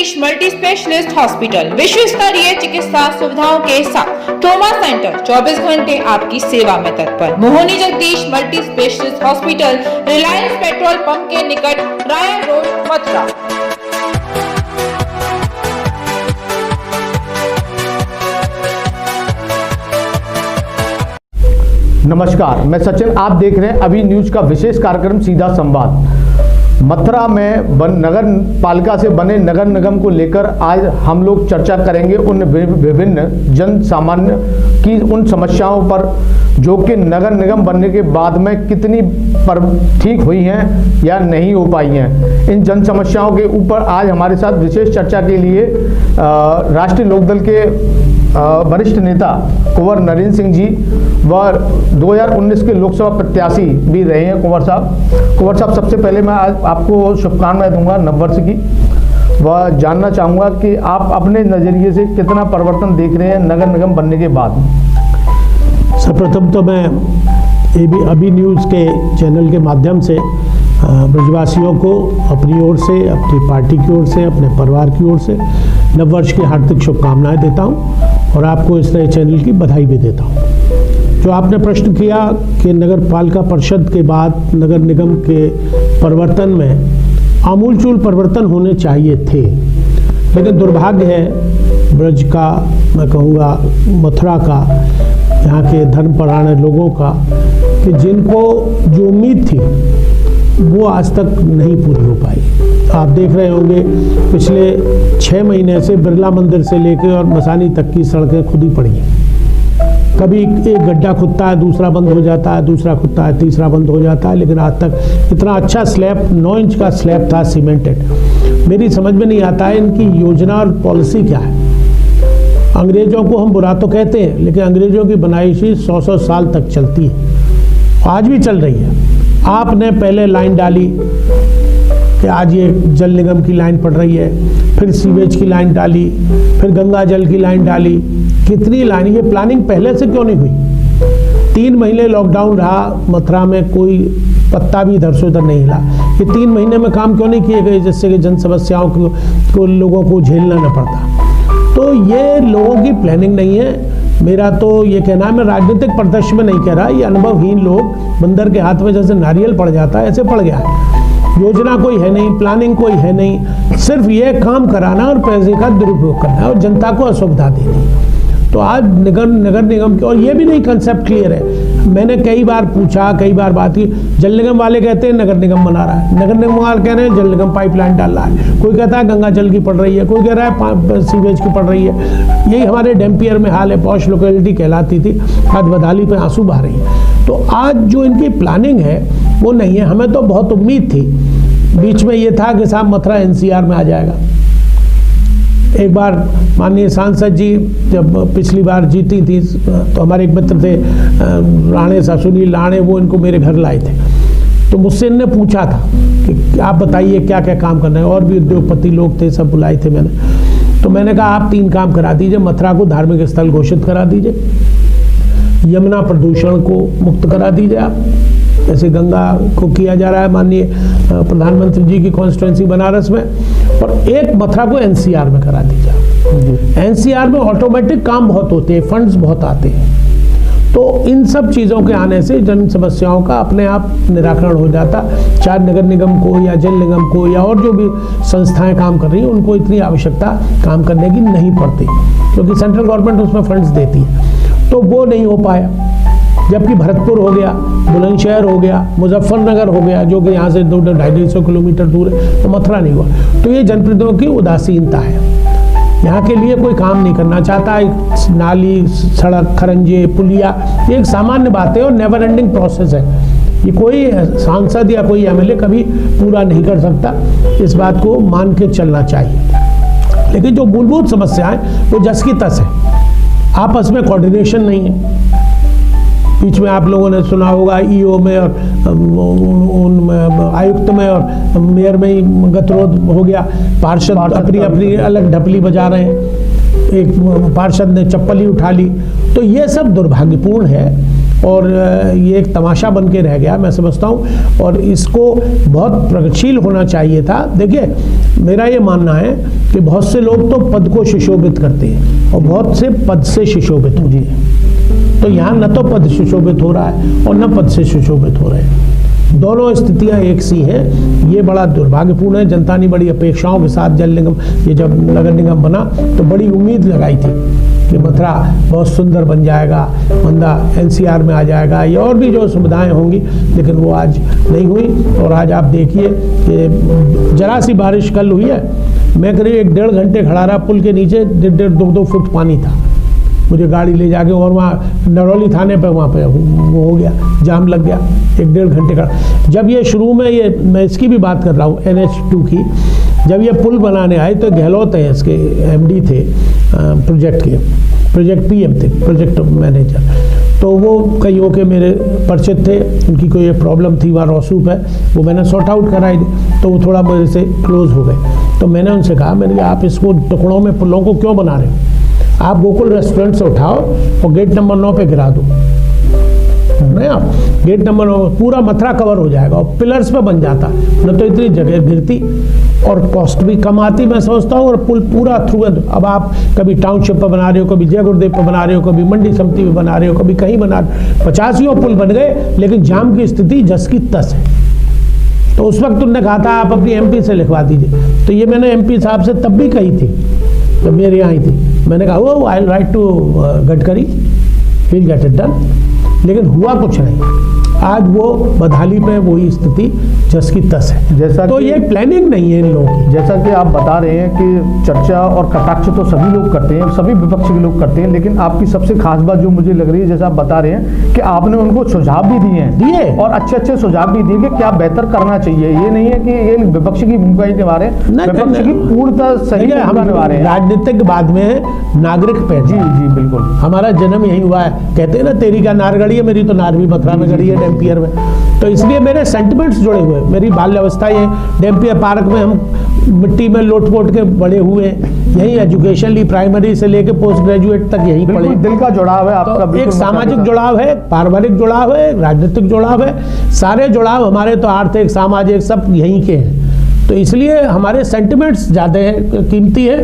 Jagdish multi specialist hospital विश्व स्तरीय चिकित्सा सुविधाओं के साथ ट्रॉमा सेंटर 24 घंटे आपकी सेवा में तत्पर। Mohini Jagdish multi specialist hospital, Reliance petrol pump के निकट, राया रोड, मथुरा। नमस्कार, मैं सचिन। आप देख रहे हैं अभी न्यूज का विशेष कार्यक्रम सीधा संवाद। मथुरा में नगर पालिका से बने नगर निगम को लेकर आज हम लोग चर्चा करेंगे उन विभिन्न जन सामान्य की उन समस्याओं पर जो कि नगर निगम बनने के बाद में कितनी पर ठीक हुई हैं या नहीं हो पाई हैं। इन जन समस्याओं के ऊपर आज हमारे साथ विशेष चर्चा के लिए राष्ट्रीय लोकदल के वरिष्ठ नेता कुंवर नरेंद्र सिंह जी व 2019 के लोकसभा प्रत्याशी भी रहे हैं कुंवर साहब। सबसे पहले मैं आज आपको शुभकामनाएं दूंगा नववर्ष की। वह जानना चाहूँगा कि आप अपने नज़रिए से कितना परिवर्तन देख रहे हैं नगर निगम बनने के बाद। सर्वप्रथम तो मैं अभी न्यूज़ के चैनल के माध्यम से ब्रजवासियों को अपनी ओर से, अपनी पार्टी की ओर से, अपने परिवार की ओर से नववर्ष की हार्दिक शुभकामनाएं देता हूं और आपको इस नए चैनल की बधाई भी देता हूं। जो आपने प्रश्न किया कि नगर पालिका परिषद के बाद नगर निगम के परिवर्तन में आमूलचूल परिवर्तन होने चाहिए थे, लेकिन दुर्भाग्य है ब्रज का, मैं कहूँगा मथुरा का, यहाँ के धर्मपरायण लोगों का, कि जिनको जो उम्मीद थी वो आज तक नहीं पूरी हो पाई। आप देख रहे होंगे पिछले 6 महीने से बिरला मंदिर से लेकर और मसानी तक की सड़कें खुदी पड़ी हैं। कभी एक गड्ढा खुदता है, दूसरा बंद हो जाता है, दूसरा खुदता है, तीसरा बंद हो जाता है, लेकिन आज तक इतना अच्छा स्लैब 9 इंच का स्लैब था सीमेंटेड। मेरी समझ में नहीं आता है इनकी योजना और पॉलिसी क्या है। अंग्रेजों को हम बुरा तो कहते हैं, लेकिन अंग्रेजों की बनाई हुई 100 साल तक चलती है, आज भी चल रही है। आपने पहले लाइन डाली कि आज ये जल निगम की लाइन पड़ रही है, फिर सीवेज की लाइन डाली, फिर गंगा जल की लाइन डाली, कितनी लाइन। ये प्लानिंग पहले से क्यों नहीं हुई? 3 महीने लॉकडाउन रहा, मथुरा में कोई पत्ता भी इधर से उधर नहीं हिला। ये 3 महीने में काम क्यों नहीं किए गए जिससे कि जन समस्याओं को लोगों को झेलना न पड़ता? तो ये लोगों की प्लानिंग नहीं है। मेरा तो ये कहना है, मैं राजनीतिक परिदृश्य में नहीं कह रहा, ये अनुभवहीन लोग, बंदर के हाथ में जैसे नारियल पड़ जाता है ऐसे पड़ गया है। योजना कोई है नहीं, प्लानिंग कोई है नहीं, सिर्फ ये काम कराना और पैसे का दुरुपयोग करना और जनता को असुविधा देनी। तो आज नगर निगम की, और ये भी नहीं कंसेप्ट क्लियर है। मैंने कई बार पूछा, कई बार बात की, जल निगम वाले कहते हैं नगर निगम बना रहा है, नगर निगम वाले कह रहे हैं जल निगम पाइपलाइन डाल रहा है, कोई कहता है गंगा जल की पड़ रही है, कोई कह रहा है सीवेज की पड़ रही है। यही हमारे डैम्पियर में हाल है, पॉश लोकेलिटी कहलाती थी, आज बदाली पे आंसू बहा रही है। तो आज जो इनकी प्लानिंग है वो नहीं है। हमें तो बहुत उम्मीद थी, बीच में ये था कि साहब मथुरा NCR में आ जाएगा। एक बार माननीय सांसद जी जब पिछली बार जीती थी तो हमारे एक मित्र थे राणे साहब, सुनील राणे, वो इनको मेरे घर लाए थे। तो मुझसे इनने पूछा था कि आप बताइए क्या क्या काम करना है, और भी उद्योगपति लोग थे, सब बुलाए थे मैंने। तो मैंने कहा आप 3 काम करा दीजिए। मथुरा को धार्मिक स्थल घोषित करा दीजिए, यमुना प्रदूषण को मुक्त करा दीजिए आप, जैसे गंगा को किया जा रहा है माननीय प्रधानमंत्री जी की कॉन्स्टिट्यूएंसी बनारस में, और एक मथुरा को NCR में करा दीजिए। NCR में ऑटोमेटिक काम बहुत होते हैं, फंड्स बहुत आते हैं। तो इन सब चीज़ों के आने से जन समस्याओं का अपने आप निराकरण हो जाता। चाहे नगर निगम को या जल निगम को या और जो भी संस्थाएं काम कर रही हैं उनको इतनी आवश्यकता काम करने की नहीं पड़ती, क्योंकि सेंट्रल गवर्नमेंट उसमें फंड्स देती है। तो वो नहीं हो पाया। जबकि भरतपुर हो गया, बुलंदशहर हो गया, मुजफ्फरनगर हो गया, जो कि यहाँ से 200-250 किलोमीटर दूर है, तो मथुरा नहीं हुआ। तो ये जनप्रतिनिधियों की उदासीनता है। यहाँ के लिए कोई काम नहीं करना चाहता है। नाली, सड़क, खरंजे, पुलिया, ये एक सामान्य बात है और नेवर एंडिंग प्रोसेस है। ये कोई सांसद या कोई MLA कभी पूरा नहीं कर सकता। इस बात को मान के चलना चाहिए। लेकिन जो मूलभूत समस्या है वो जस की तस है। आपस में कोऑर्डिनेशन नहीं है। बीच में आप लोगों ने सुना होगा EO में और आयुक्त में और मेयर में ही गतिरोध हो गया। पार्षद अपनी अलग ढपली बजा रहे हैं, एक पार्षद ने चप्पल ही उठा ली। तो ये सब दुर्भाग्यपूर्ण है। और ये एक तमाशा बन के रह गया, मैं समझता हूँ। और इसको बहुत प्रगतिशील होना चाहिए था। देखिए, मेरा ये मानना है कि बहुत से लोग तो पद को सुशोभित करते हैं और बहुत से पद से सुशोभित होते हैं। तो यहाँ न तो पद सुशोभित हो रहा है और न पद से सुशोभित हो रहे हैं, दोनों स्थितियां एक सी हैं। ये बड़ा दुर्भाग्यपूर्ण है। जनता ने बड़ी अपेक्षाओं के साथ जल निगम, ये जब नगर निगम बना तो बड़ी उम्मीद लगाई थी कि मथुरा बहुत सुंदर बन जाएगा, बंदा एनसीआर में आ जाएगा, ये और भी जो सुविधाएं होंगी, लेकिन वो आज नहीं हुई। और आज आप देखिए कि जरा सी बारिश कल हुई है, मैं करीब 1-1.5 घंटे खड़ा रहा पुल के नीचे, 1.5-2 फुट पानी था। मुझे गाड़ी ले जाके और वहाँ नरौली थाने पे वहाँ पे वो हो गया, जाम लग गया 1-1.5 घंटे का। जब ये शुरू में, ये मैं इसकी भी बात कर रहा हूँ NH2 की, जब ये पुल बनाने आए तो गहलोत हैं इसके MD थे प्रोजेक्ट के, प्रोजेक्ट PM थे, प्रोजेक्ट मैनेजर। तो वो कईयों के मेरे परिचित थे, उनकी कोई एक प्रॉब्लम थी वहाँ रौसूप है, वो मैंने सॉर्ट आउट कराई, तो वो थोड़ा मेरे से क्लोज हो गए। तो मैंने उनसे कहा, मैंने कहा आप इसको टुकड़ों में पुलों को क्यों बना रहे हो? आप गोकुल रेस्टोरेंट से उठाओ और गेट नंबर 9 पे गिरा दो, नहीं आप गेट नंबर 9 पूरा मथुरा कवर हो जाएगा और पिलर्स पे बन जाता, न तो इतनी जगह गिरती और कॉस्ट भी कम आती, मैं समझता हूँ। और पुल पूरा थ्रू, अब आप कभी टाउनशिप पर बना रहे हो, कभी जय गुरुदेव पर बना रहे हो, कभी मंडी समिति में बना रहे हो, कभी कहीं बना रहे हो, 50 पुल बन गए, लेकिन जाम की स्थिति जस की तस है। तो उस वक्त उन्होंने कहा था आप अपनी MP से लिखवा दीजिए। तो ये मैंने MP साहब से तब भी कही थी जब मेरे यहाँ आई थी, मैंने कहा वो I will write to Gadkari, will get it done, लेकिन हुआ कुछ नहीं। आज वो बदहाली पे वही स्थिति जस की तस है। जैसा तो ये प्लानिंग नहीं है इन लोगों की। जैसा कि आप बता रहे हैं कि चर्चा और कटाक्ष तो सभी लोग करते हैं, सभी विपक्ष के लोग करते हैं, लेकिन आपकी सबसे खास बात जो मुझे लग रही है, जैसा आप बता रहे हैं कि आपने उनको सुझाव भी दिए और अच्छे सुझाव भी दिए कि क्या बेहतर करना चाहिए। ये नहीं है कि ये विपक्ष की भूमिका ही निभा रहे हैं, विपक्ष की पूर्णतः सही भूमिका निभा रहे हैं। राजनीतिक बाद में नागरिक पे, जी बिल्कुल, हमारा जन्म यही हुआ है। कहते हैं ना, तेरी का नार गड़ी है, मेरी तो नार भी मथुरा में गड़ी है, डैम्पियर में। तो इसलिए मेरे सेंटिमेंट्स जुड़े हुए, मेरी बाल्यावस्था ये डैम्पियर पार्क में हम मिट्टी में लोट-पोट के बड़े हुए, यही एजुकेशन ली, प्राइमरी से लेके पोस्ट ग्रेजुएट तक यही पढ़े। दिल का जुड़ाव है आपका। तो एक सामाजिक जुड़ाव है, पारिवारिक जुड़ाव है, राजनीतिक जुड़ाव है, सारे जुड़ाव हमारे तो आर्थिक, सामाजिक सब यहीं के हैं। तो इसलिए हमारे सेंटिमेंट्स ज़्यादा कीमती है,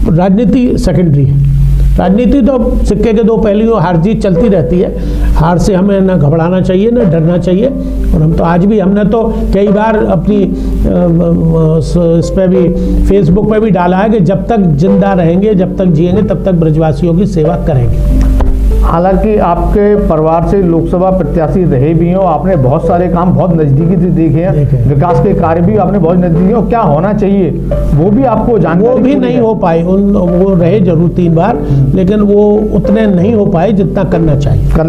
राजनीति सेकेंडरी है। राजनीति तो सिक्के के दो पहलुओं, हार जीत चलती रहती है। हार से हमें न घबराना चाहिए, न डरना चाहिए। और हम तो आज भी, हमने तो कई बार अपनी इस पर भी, फेसबुक पे भी डाला है कि जब तक जिंदा रहेंगे, जब तक जिएंगे, तब तक ब्रजवासियों की सेवा करेंगे। हालांकि आपके परिवार से लोकसभा प्रत्याशी रहे भी हैं और आपने बहुत सारे काम बहुत नज़दीकी से देखे हैं, विकास के कार्य भी आपने बहुत नज़दीकी, और क्या होना चाहिए वो भी आपको जानकारी, वो भी नहीं हो पाए। वो रहे जरूर 3 बार, लेकिन वो उतने नहीं हो पाए जितना करना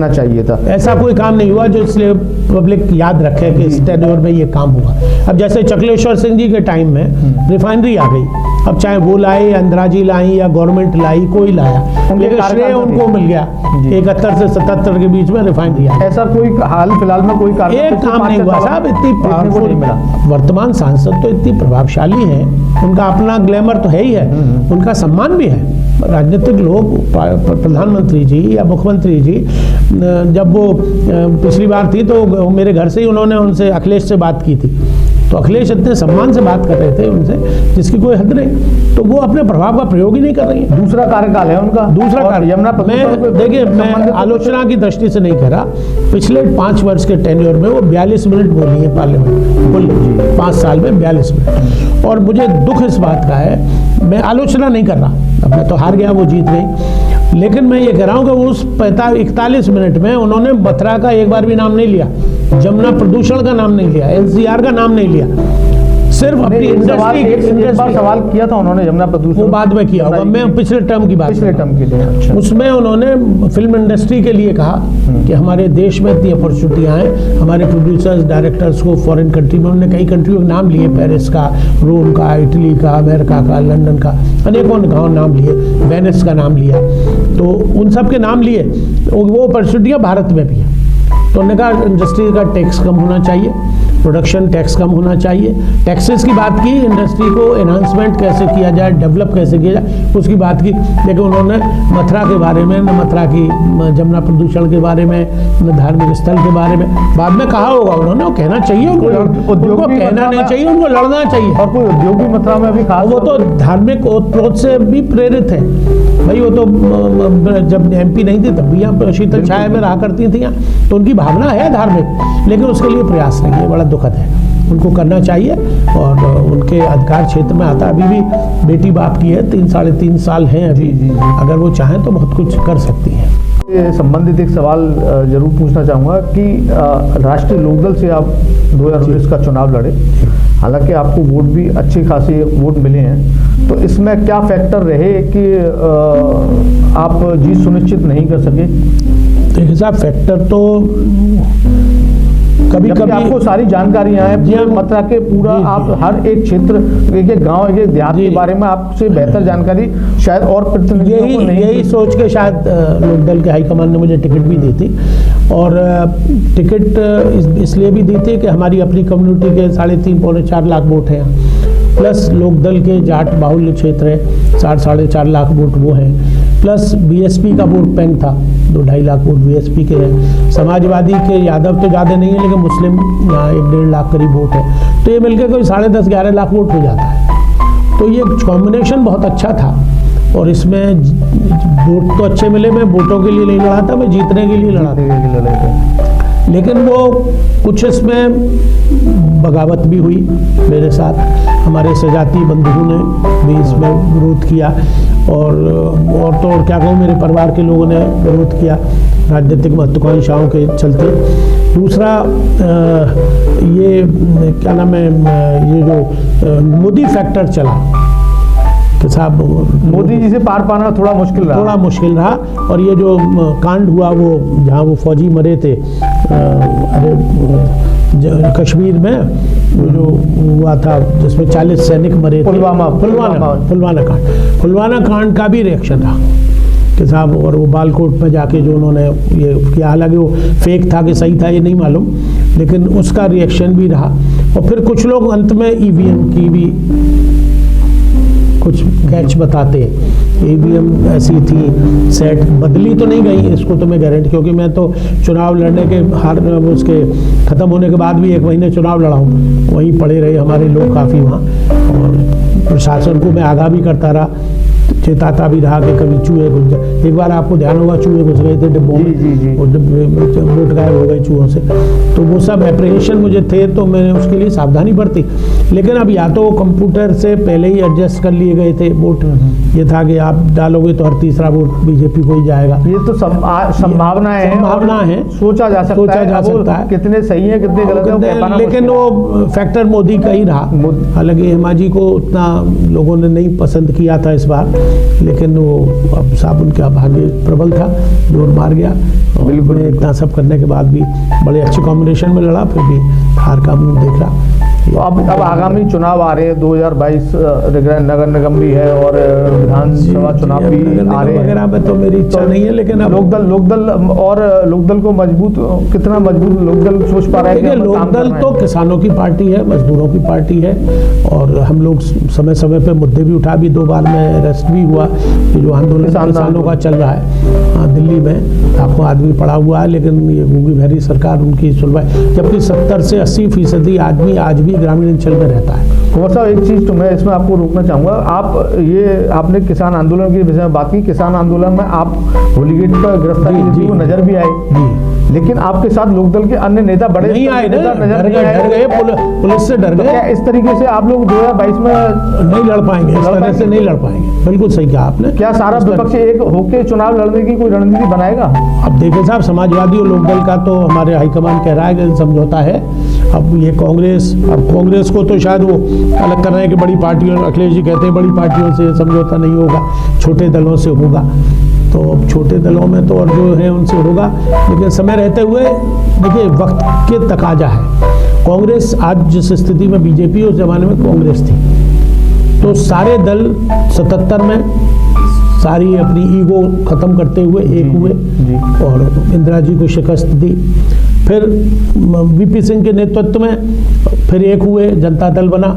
चाहिए था। ऐसा कोई काम नहीं हुआ जो इसलिए पब्लिक याद रखे कि इस टेन्योर में ये काम हुआ। अब जैसे चकलेश्वर सिंह जी के टाइम में रिफाइनरी आ गई, अब चाहे वो लाए, इंदिरा जी लाई या गवर्नमेंट लाई, कोई लाया, लेकिन श्रेय उनको मिल गया। 71 से 77 के बीच में रिफाइनरी आई। ऐसा कोई हाल फिलहाल में कोई एक काम नहीं हुआ साहब। इतनी पावरफुल वर्तमान सांसद तो इतनी प्रभावशाली हैं, उनका अपना ग्लैमर तो है ही है, उनका सम्मान भी है। राजनीतिक लोग, प्रधानमंत्री जी या मुख्यमंत्री जी, जब वो पिछली बार थी तो मेरे घर से ही उन्होंने उनसे, अखिलेश से बात की थी, तो अखिलेश इतने सम्मान से बात कर रहे थे उनसे जिसकी कोई हद नहीं। तो वो अपने प्रभाव का प्रयोग ही नहीं कर रही है। दूसरा कार्यकाल है उनका, दूसरा कार्य। देखिए, मैं आलोचना की दृष्टि से नहीं कह रहा, पिछले 5 वर्ष के टेन्योर में वो 42 मिनट बोली है पार्लियामेंट, कुल 5 साल में 42 मिनट। और मुझे दुख इस बात का है, मैं आलोचना नहीं कर रहा, अब मैं तो हार गया, वो जीत गई, लेकिन मैं ये कह रहा हूँ कि उस 41 मिनट में उन्होंने मथुरा का एक बार भी नाम नहीं लिया, जमुना प्रदूषण का नाम नहीं लिया, NCR का नाम नहीं लिया, सिर्फ अपनी इंडस्ट्री सवाल किया था उन्होंने जमुना प्रदूषण, वो बाद में किया होगा, मैं पिछले टर्म की बात, पिछले टर्म के लिए। अच्छा। उसमें उन्होंने फिल्म इंडस्ट्री के लिए कहा कि हमारे देश में इतनी अपॉर्चुनिटियाँ हैं, हमारे प्रोड्यूसर्स, डायरेक्टर्स को फॉरेन कंट्री में, उन्होंने कई कंट्रियों के नाम लिए, पेरिस का, रोम का, इटली का, अमेरिका का, लंदन का, अनेकों नाम लिए, वेनिस का नाम लिया, तो उन सब के नाम लिए। वो अपॉर्चुनिटियाँ भारत में भी हैं। तो उन्होंने कहा इंडस्ट्री का टैक्स कम होना चाहिए, प्रोडक्शन टैक्स कम होना चाहिए, टैक्सेस की बात की, इंडस्ट्री को एनहांसमेंट कैसे किया जाए, डेवलप कैसे किया जाए उसकी बात की। लेकिन उन्होंने मथुरा के बारे में, न मथुरा की जमुना प्रदूषण के बारे में, न धार्मिक स्थल के बारे में बाद में कहा होगा उन्होंने, कहना चाहिए उनको कहना नहीं चाहिए, उनको लड़ना चाहिए। और कोई उद्योग भी मथुरा में अभी खास, वो तो धार्मिक ओतप्रोत से भी प्रेरित है भाई। वो तो जब MP नहीं थी तब भी यहाँ शीतल छाया में रहा करती थी यहाँ, तो उनकी भावना है धार्मिक, लेकिन उसके लिए प्रयास नहीं है, बड़ा दुखद है। उनको करना चाहिए और उनके अधिकार क्षेत्र में आता। अभी भी बेटी बाप की है, 3-3.5 साल हैं अभी, अगर वो चाहें तो बहुत कुछ कर सकती हैं। संबंधित एक सवाल जरूर पूछना चाहूँगा कि राष्ट्रीय लोकदल से आप 2019 का चुनाव लड़े, हालांकि आपको वोट भी अच्छे खासे वोट मिले हैं, तो इसमें क्या फैक्टर रहे कि आप जीत सुनिश्चित नहीं कर सके? देखिए साहब, फैक्टर तो कभी आपको सारी जानकारियां हैं जी, मथुरा के पूरा आप हर एक क्षेत्र, एक एक गांव, एक एक देहात के बारे में आपसे बेहतर जानकारी शायद और प्रतिनिधियों को नहीं। यही सोच के शायद लोकदल के हाईकमान ने मुझे टिकट भी दी थी, और टिकट इसलिए भी दी थी कि हमारी अपनी कम्युनिटी के 3.5-4 लाख वोट हैं, प्लस लोकदल के जाट बाहुल्य क्षेत्र है, 4-4.5 लाख वोट वो है, प्लस BSP का वोट बैंक था, 2-2.5 लाख वोट BSP के हैं, समाजवादी के यादव तो ज़्यादा नहीं है, लेकिन मुस्लिम यहाँ 1-1.5 लाख करीब वोट है, तो ये मिलकर कोई 10.5-11 लाख वोट हो जाता है। तो ये कॉम्बिनेशन बहुत अच्छा था, और इसमें वोट तो अच्छे मिले। मैं वोटों के लिए नहीं लड़ा था, मैं जीतने के लिए लड़ा था, लेकिन वो कुछ इसमें बगावत भी हुई मेरे साथ, हमारे सजातीय बंधुओं ने भी इसमें विरोध किया, और तो और क्या कहूँ, मेरे परिवार के लोगों ने विरोध किया राजनीतिक महत्वाकांक्षाओं के चलते। दूसरा ये क्या नाम है, ये जो मोदी फैक्टर चला कि साहब मोदी जी से पार पाना थोड़ा मुश्किल रहा, और ये जो कांड हुआ वो जहाँ वो फौजी मरे थे, कश्मीर में वो जो हुआ था जिसमें 40 सैनिक मरे थे, पुलवामा कांड का भी रिएक्शन रहा कि साहब, और वो बालकोट में जाके जो उन्होंने ये किया, हालांकि वो फेक था कि सही था ये नहीं मालूम, लेकिन उसका रिएक्शन भी रहा। और फिर कुछ लोग अंत में EVM की भी कुछ कैच बताते, EVM ऐसी थी, सेट बदली तो नहीं गई, इसको तो मैं गारंटी, क्योंकि मैं तो चुनाव लड़ने के उसके ख़त्म होने के बाद भी 1 महीने चुनाव लड़ा हूँ, वहीं पड़े रहे हमारे लोग काफ़ी वहाँ, और प्रशासन को मैं आगाह भी करता रहा, चेताता भी रहा कि कभी चूहे घुस जाए। एक बार आपको ध्यान होगा चूहे घुस गए थे डिब्बों में, वोट गायब हो गए चूहों से, तो वो सब एप्रीहेंशन मुझे थे, तो मैंने उसके लिए सावधानी बरती। लेकिन अब या तो कंप्यूटर से पहले ही एडजस्ट कर लिए गए थे वोट, ये था कि आप डालोगे तो हर तीसरा वोट BJP को ही जाएगा। ये तो संभावना है, सोचा जा सकता है कितने सही है कितने गलत है, लेकिन वो फैक्टर मोदी का ही रहा। हालांकि हेमा जी को उतना लोगों ने नहीं पसंद किया था इस बार, लेकिन वो अब साहब उनका भाग्य प्रबल था, जोर मार गया। बिल्कुल, इतना सब करने के बाद भी बड़े अच्छे कॉम्बिनेशन में लड़ा, फिर भी हार का मुंह देख रहा। तो अब आगामी चुनाव आ रहे हैं, 2022 नगर निगम भी है और विधानसभा चुनाव भी आ रहे हैं, वगैरह में तो मेरी इच्छा नहीं है, लेकिन अब लोकदल को कितना मजबूत लोकदल सोच पा रहे हैं? लोकदल तो किसानों की पार्टी है, मजदूरों की पार्टी है, और हम लोग समय समय पे मुद्दे भी उठा, भी 2 बार में अरेस्ट भी हुआ, ये जो आंदोलन किसानों का चल रहा है दिल्ली में, लाखों आदमी पड़ा हुआ है, लेकिन ये गूंगी बहरी सरकार उनकी सुनवाई, जबकि 70 से 80% आदमी आज भी ग्रामीण अंचल में रहता है। कुंवर साहब, एक चीज़ तो मैं इसमें आपको रोकना चाहूँगा, आपने किसान आंदोलन के विषय में बात की, किसान आंदोलन में आप होलीगेट पर गिरफ्तारी को नजर भी आए, लेकिन आपके साथ लोकदल के अन्य नेता बड़े नहीं आए, डर गए, पुलिस से डर गए। इस तरीके से आप लोग 2022 में नहीं लड़ पाएंगे, इस तरह से नहीं लड़ पाएंगे। बिल्कुल सही कहा आपने। क्या सारा विपक्ष एक होके चुनाव लड़ने की कोई रणनीति बनाएगा? अब देखिए साहब, समाजवादी और लोकदल का तो हमारे हाईकमान कह रहा है कि समझौता है। अब ये कांग्रेस को तो शायद वो अलग कर रहे हैं कि बड़ी पार्टियों, अखिलेश जी कहते हैं बड़ी पार्टियों से समझौता नहीं होगा, छोटे दलों से होगा। तो अब छोटे दलों में तो और जो है उनसे होगा, लेकिन समय रहते हुए देखिए वक्त के तकाजा है। कांग्रेस आज जिस स्थिति में BJP, उस जमाने में कांग्रेस थी, तो सारे दल 77 में सारी अपनी ईगो खत्म करते हुए एक हुए और इंदिरा जी को शिकस्त दी। फिर वीपी सिंह के नेतृत्व में फिर एक हुए, जनता दल बना,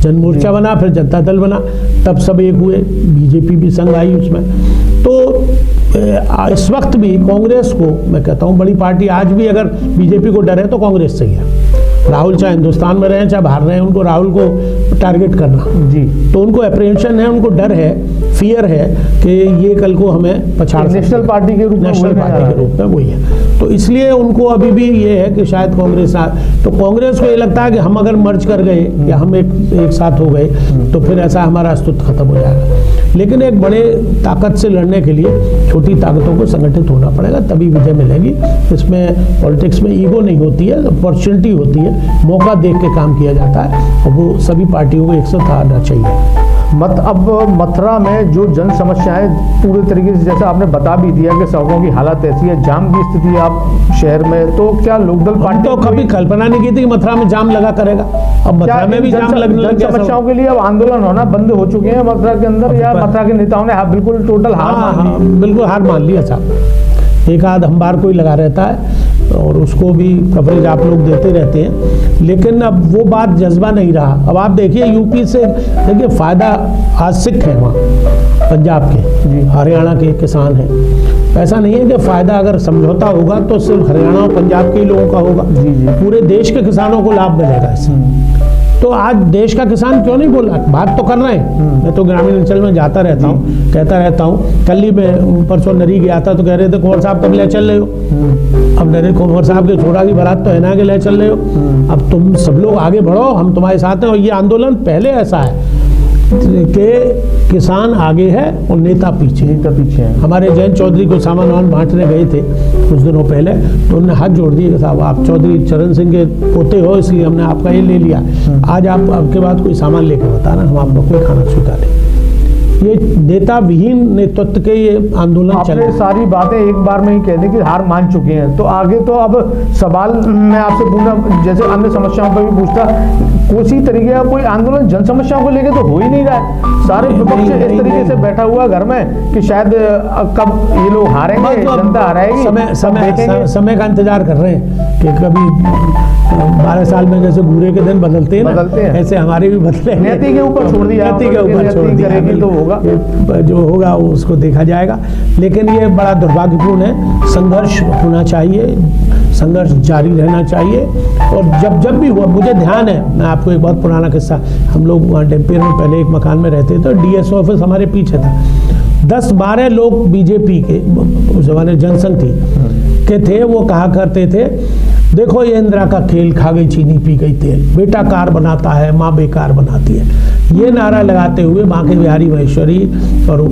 जन मोर्चा बना, फिर जनता दल बना, तब सब एक हुए, बीजेपी भी संग आई उसमें। तो इस वक्त भी कांग्रेस को मैं कहता हूँ बड़ी पार्टी, आज भी अगर बीजेपी को डर है तो कांग्रेस से ही है। राहुल चाहे हिंदुस्तान में रहें चाहे बाहर रहें, उनको राहुल को टारगेट करना जी, तो उनको अप्रीहेंशन है, उनको डर है, फियर है कि ये कल को हमें पछाड़, नेशनल पार्टी के रूप में, नेशनल पार्टी के रूप में वही है। तो इसलिए उनको अभी भी ये है कि शायद कांग्रेस तो कांग्रेस को ये लगता है कि हम अगर मर्ज कर गए या हम एक साथ हो गए तो फिर ऐसा हमारा अस्तित्व खत्म हो जाएगा। लेकिन एक बड़े ताकत से लड़ने के लिए छोटी ताकतों को संगठित होना पड़ेगा, तभी विजय मिलेगी। इसमें पॉलिटिक्स में ईगो नहीं होती है, अपॉर्चुनिटी होती है, मौका देख के काम किया जाता है, और वो सभी पार्टियों को एक साथ आना चाहिए। अब मथुरा में जो जन समस्याएं पूरे तरीके से, जैसा आपने बता भी दिया कि सड़कों की हालत ऐसी है, जाम की स्थिति आप शहर में, तो क्या लोकदल पार्टी तो कभी कल्पना नहीं की थी कि मथुरा में जाम लगा करेगा। अब मथुरा में भी जाम लगने लग गया। समस्याओं के लिए अब आंदोलन होना बंद हो चुके हैं मथुरा के अंदर, या मथुरा के नेताओं ने बिल्कुल टोटल हार मान ली? बिल्कुल हार मान लिया साहब। एक आध अखबार कोई लगा रहता है और उसको भी कवरेज आप लोग देते रहते हैं, लेकिन अब वो बात जज्बा नहीं रहा। अब आप देखिए यूपी से, देखिए फायदा आज सिख है वहाँ पंजाब के, हरियाणा के किसान हैं। ऐसा नहीं है कि फायदा अगर समझौता होगा तो सिर्फ हरियाणा और पंजाब के ही लोगों का होगा, पूरे देश के किसानों को लाभ मिलेगा इससे। तो आज देश का किसान क्यों नहीं बोल रहा, बात तो कर रहे हैं। मैं तो ग्रामीण अंचल में जाता रहता हूँ, कहता रहता हूँ। कल ही मैं परसों नरी गया था तो कह रहे थे कुंवर साहब कब ले चल रहे हो? अब नरे कुंवर साहब के छोड़ा की बारात तो है ना कि ले चल रहे हो, अब तुम सब लोग आगे बढ़ो, हम तुम्हारे साथ हैं। और ये आंदोलन पहले ऐसा है कि किसान आगे है और नेता पीछे है। हमारे जयंत चौधरी को सामान वामान बांटने गए थे कुछ दिनों पहले, तो उन्होंने हाथ जोड़ दिए कि साहब आप चौधरी चरण सिंह के पोते हो, इसलिए हमने आपका ये ले लिया, आज आप आपके बाद कोई सामान लेकर बताना, हम आपको कोई खाना स्वीकारें। ये नेता विहीन नेतृत्व के ये आंदोलन चल रहे। सारी बातें एक बार में ही कह दें कि हार मान चुके हैं, तो आगे तो अब सवाल मैं आपसे पूछना, जैसे अन्य समस्याओं पर भी पूछता, उसी तरीके का कोई आंदोलन जन समस्याओं को लेकर तो हो ही नहीं रहा है। सारे विपक्ष इस तरीके से बैठा हुआ घर में कि शायद कब ये लोग हारेंगे, जनता हारेगी, समय का इंतजार कर रहे हैं कि कभी 12 साल में जैसे घूरे के दिन बदलते हैं, ऐसे हमारे भी बदले। नीति के ऊपर छोड़ दिया, नीति के ऊपर छोड़ दिया, तो होगा जो होगा उसको देखा जाएगा। लेकिन ये बड़ा दुर्भाग्यपूर्ण है, संघर्ष होना चाहिए, संघर्ष जारी रहना चाहिए। और जब भी हुआ, मुझे ध्यान है, मैं आपको एक बहुत पुराना किस्सा, हम लोग वहाँ डेम्पियर में पहले एक मकान में रहते थे, तो डीएसओ ऑफिस हमारे पीछे था। 10-12 लोग बीजेपी के, उस जमाने जनसंघ थी के थे, वो कहा करते थे देखो ये इंदिरा का खेल, खा गई चीनी पी गई तेल, बेटा कार बनाता है माँ बेकार बनाती है। ये नारा लगाते हुए बांके बिहारी महेश्वरी और